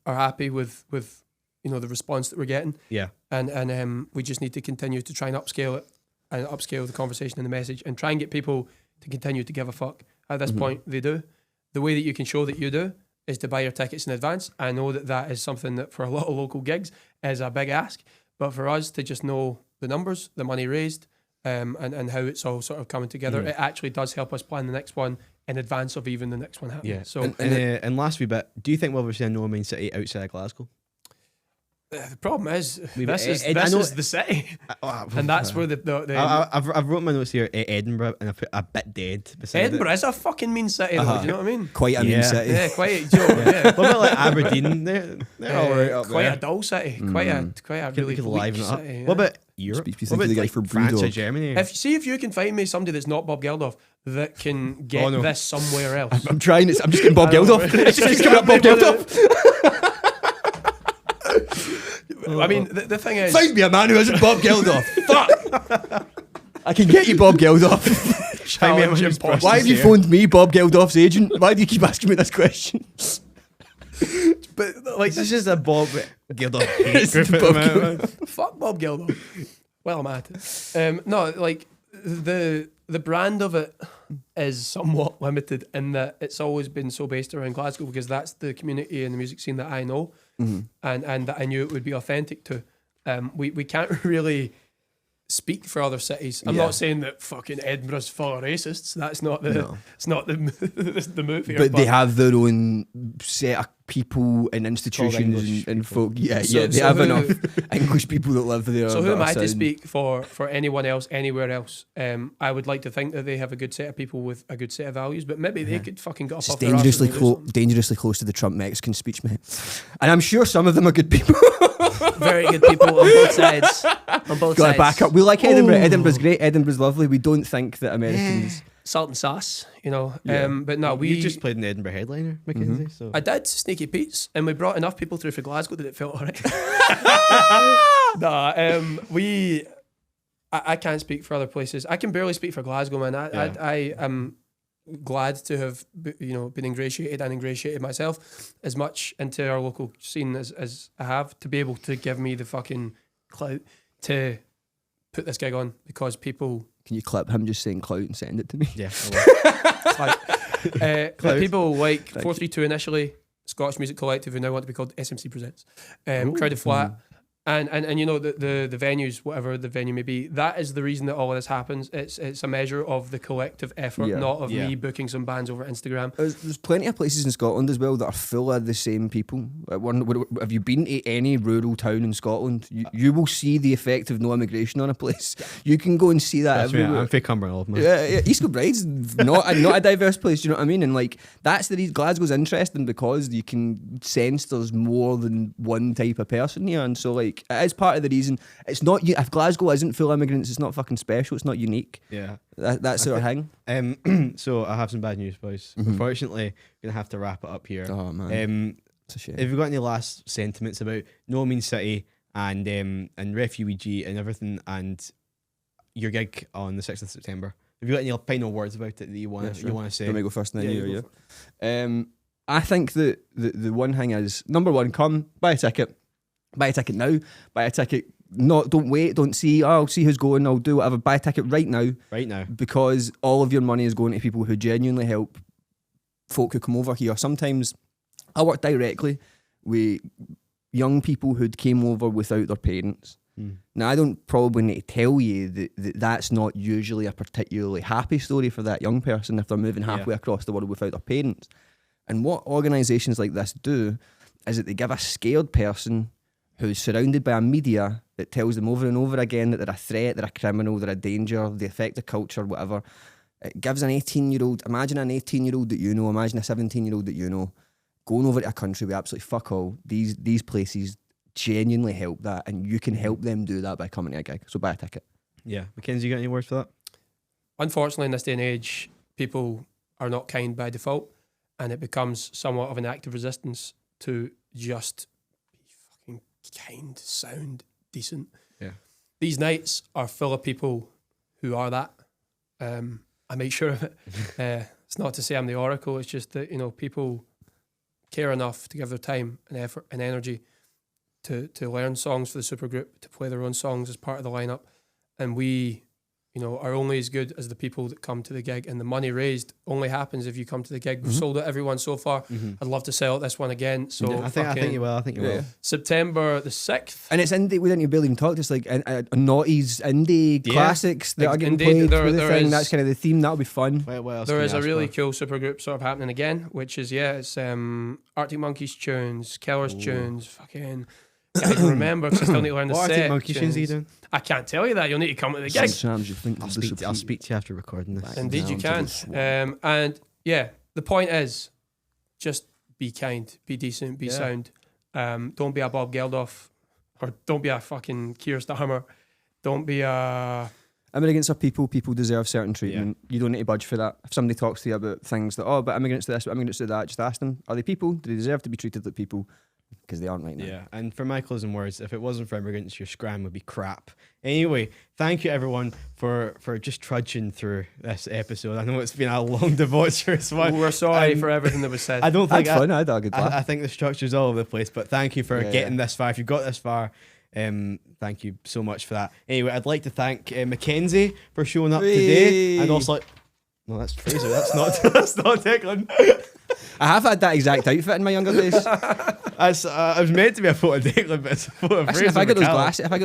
C: are happy with you know the response that we're getting.
A: Yeah,
C: and we just need to continue to try and upscale it. And upscale the conversation and the message and try and get people to continue to give a fuck. At this point, they do. The way that you can show that you do is to buy your tickets in advance. I know that is something that for a lot of local gigs is a big ask, but for us to just know the numbers, the money raised, and how it's all sort of coming together, it actually does help us plan the next one in advance of even the next one happening.
A: Yeah.
C: So,
A: and last wee bit, do you think we'll ever see a No Mean City outside of Glasgow?
C: The problem is this is the city, and that's where
A: I've wrote my notes here. Edinburgh, and I put a bit dead.
C: Edinburgh is a fucking mean city, though. Do you know what I mean?
B: Quite a mean city.
C: Yeah, quite. Yeah.
A: What about like Aberdeen? They're all right up
C: quite
A: there.
C: a dull city. Quite a really weak city. Yeah.
A: What about Europe?
B: What
A: about
B: like
A: for France or Germany?
C: If you can find me somebody that's not Bob Geldof that can get this somewhere else.
B: I'm trying. I'm just getting Bob Geldof. It's just coming up Bob Geldof.
C: I mean, the thing is...
B: Find me a man who isn't Bob Geldof. Fuck! I can get you Bob Geldof. Why have you phoned me, Bob Geldof's agent? Why do you keep asking me this question?
C: But like,
A: this is just a Bob Geldof hate group.
C: Fuck Bob Geldof. Well, I'm at it. No, like, the brand of it is somewhat limited in that it's always been so based around Glasgow because that's the community and the music scene that I know. And that I knew it would be authentic to. We can't really speak for other cities. I'm not saying that fucking Edinburgh's full of racists. That's not it's not the move here.
B: But they have their own set of people and institutions and folk. Yeah, they have enough English people that live there.
C: So who am I to speak for anyone else anywhere else? I would like to think that they have a good set of people with a good set of values, but maybe they could fucking get off their arse
B: dangerously close to the Trump Mexican speech, mate. And I'm sure some of them are good people.
C: Very good people on both sides.
B: Got to back up. We like Edinburgh. Edinburgh's great. Edinburgh's lovely. We don't think that Americans...
C: Salt and sauce, you know. But no,
A: we just played in the Edinburgh headliner, Mackenzie. So
C: I did Sneaky Pete's, and we brought enough people through for Glasgow that it felt alright. I can't speak for other places. I can barely speak for Glasgow, man. I glad to have been ingratiated myself as much into our local scene as I have, to be able to give me the fucking clout to put this gig on, because people...
B: Can you clip him just saying clout and send it to me?
A: Yeah.
C: Clout. People like 432 initially, Scottish Music Collective, who now want to be called SMC Presents, Crowded Flat, and the venues, whatever the venue may be. That is the reason that all of this happens. It's a measure of the collective effort, not of me booking some bands over Instagram.
B: There's plenty of places in Scotland as well that are full of the same people. Have you been to any rural town in Scotland? You will see the effect of no immigration on a place. You can go and see that everywhere.
A: I'm fake Cumberland, man.
B: Yeah, East Kilbride's not a diverse place. Do you know what I mean? And like that's the reason Glasgow's interesting, because you can sense there's more than one type of person here, and so like it is part of the reason. It's not if Glasgow isn't full immigrants, it's not fucking special. It's not unique.
A: Yeah,
B: that's sort of thing.
A: So I have some bad news, boys. Unfortunately, gonna have to wrap it up here.
B: Oh man, it's a shame.
A: Have you got any last sentiments about No Means City and Refuweege and everything, and your gig on the 6th of September? Have you got any final words about it that you want to say?
B: Let me go first, and then you. I think that the one thing is, number one, come buy a ticket. Buy a ticket now. Buy a ticket. Don't wait. Don't see. Oh, I'll see who's going. I'll do whatever. Buy a ticket right now.
A: Right now.
B: Because all of your money is going to people who genuinely help folk who come over here. Sometimes I work directly with young people who came over without their parents. Now, I don't probably need to tell you that that's not usually a particularly happy story for that young person if they're moving halfway across the world without their parents. And what organisations like this do is that they give a scared person who's surrounded by a media that tells them over and over again that they're a threat, they're a criminal, they're a danger, they affect the culture, whatever. It gives an 18-year-old, imagine an 18-year-old that you know, imagine a 17-year-old that you know, going over to a country with absolutely fuck all. These places genuinely help that, and you can help them do that by coming to a gig. So buy a ticket.
A: Yeah. Mackenzie, you got any words for that?
C: Unfortunately, in this day and age, people are not kind by default, and it becomes somewhat of an act of resistance to just be fucking kind, sound, decent.
A: Yeah.
C: These nights are full of people who are that. I make sure of it. It's not to say I'm the oracle, it's just that, people care enough to give their time and effort and energy to learn songs for the supergroup, to play their own songs as part of the lineup. And we, are only as good as the people that come to the gig, and the money raised only happens if you come to the gig. We've sold out every one so far. I'd love to sell out this one again. So
A: yeah, I think you will. I think you will.
C: September the 6th.
B: And it's indie. We didn't barely even talk. It's like a naughty's indie classics that are getting played through the thing. That's kind of the theme. That'll be fun.
C: There is a really cool supergroup sort of happening again, which is it's Arctic Monkeys tunes, Killer's tunes, fucking. I can't even remember because I still need to learn the set.
A: What Arctic Monkeys tunes are you doing?
C: I can't tell you that. You'll need to come to the gig.
B: Sometimes you think
A: I'll speak to you after recording this.
C: Indeed, you can. And yeah, the point is, just be kind, be decent, be sound. Don't be a Bob Geldof, or don't be a fucking 𝙀𝙼𝙠𝙚. Don't be a...
B: Immigrants are people. People deserve certain treatment. You don't need to budge for that. If somebody talks to you about things that, but immigrants do this, but immigrants do that, just ask them, are they people? Do they deserve to be treated like people? Because they aren't right now.
A: Yeah, and for my closing words, if it wasn't for immigrants, your scram would be crap. Anyway, thank you everyone for just trudging through this episode. I know it's been a long, debaucherous one.
C: We're sorry for everything that was said.
A: I don't think
B: fun. I had a good laugh.
A: I think the structure's all over the place, but thank you for getting this far. If you got this far, thank you so much for that. Anyway, I'd like to thank Mackenzie for showing up today, and also no, that's Fraser. That's not Declan.
B: I have had that exact outfit in my younger days.
A: I was meant to be a photo of Declan, but it's a photo of Fraser.
B: If I get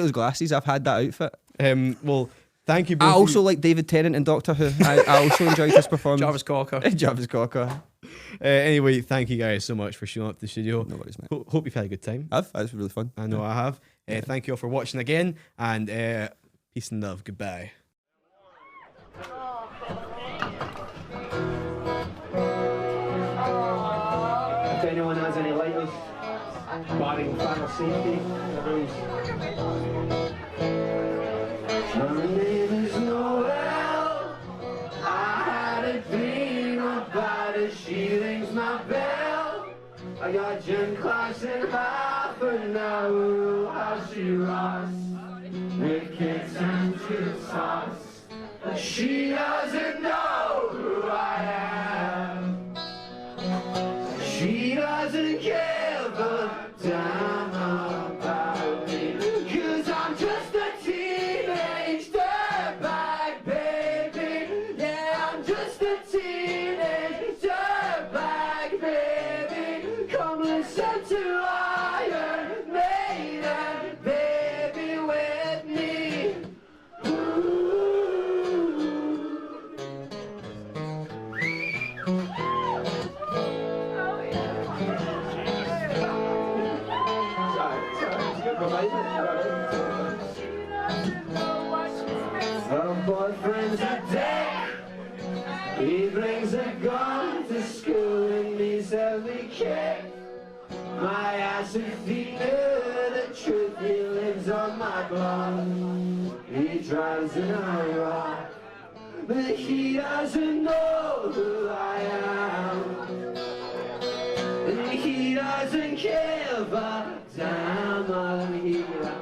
B: those glasses, I've had that outfit.
A: Well, thank you both.
B: I also like David Tennant in Doctor Who. I also enjoyed this performance.
C: Jarvis Cocker.
B: Jarvis Cocker.
A: Anyway, thank you guys so much for showing up to the studio.
B: No worries, mate.
A: Hope you've had a good time.
B: It's been really fun.
A: I know I have. Thank you all for watching again, and peace and love. Goodbye.
D: If anyone has any lighters, barring fire safety, the rules. My name is Noel. I had a dream about it. She rings my bell. I got gym class in half an hour. How she rocks with kicks and chips sauce. She doesn't know who I am. He brings a gun to school and means every kid. My ass if he knew the truth, he lives on my blood. He drives in a rock, but he doesn't know who I am. And he doesn't give a damn I'm here.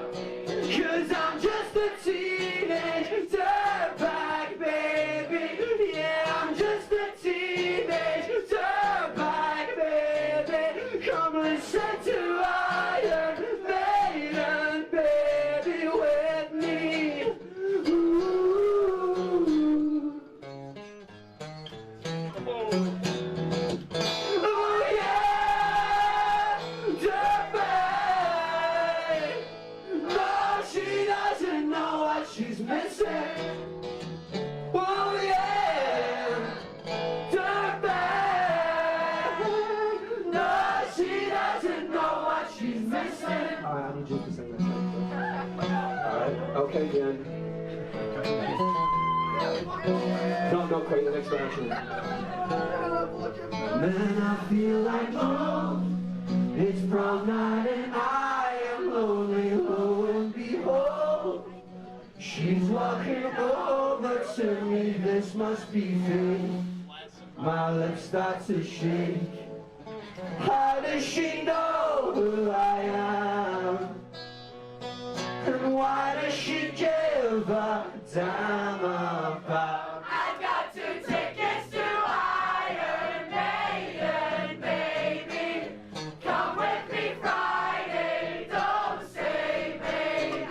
D: 'Cause I'm just a teenage dirtbag, baby. Yeah, I'm just a teenage dirtbag, baby. Come listen to Iron Maiden, baby, with me. Ooh. Oh yeah, dirtbag. No, she doesn't know what she's missing. Oh yeah, dirtbag. No, she doesn't know what she's missing. Alright, I need you to sing that song. Alright, okay, Dan. No, not quite, the next one actually. Man, I feel like home. It's prom night and I am lonely, lo and behold. She's walking over to me, this must be fate. My lips start to shake. How does she know who I am? And why does she give a damn about?
O: I've got 2 tickets to Iron Maiden, baby. Come with me Friday, don't say maybe.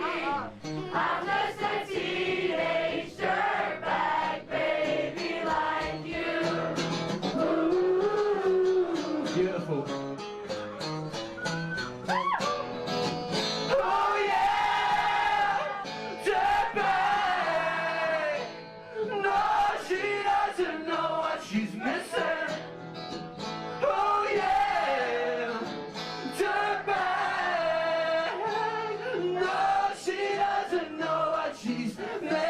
O: I'm just a teenage dirtbag, baby, like you.
D: Ooh, beautiful. Oh yeah, dirtbag. No, she doesn't know what she's missing. Oh yeah, dirtbag. No, she doesn't know what she's missing.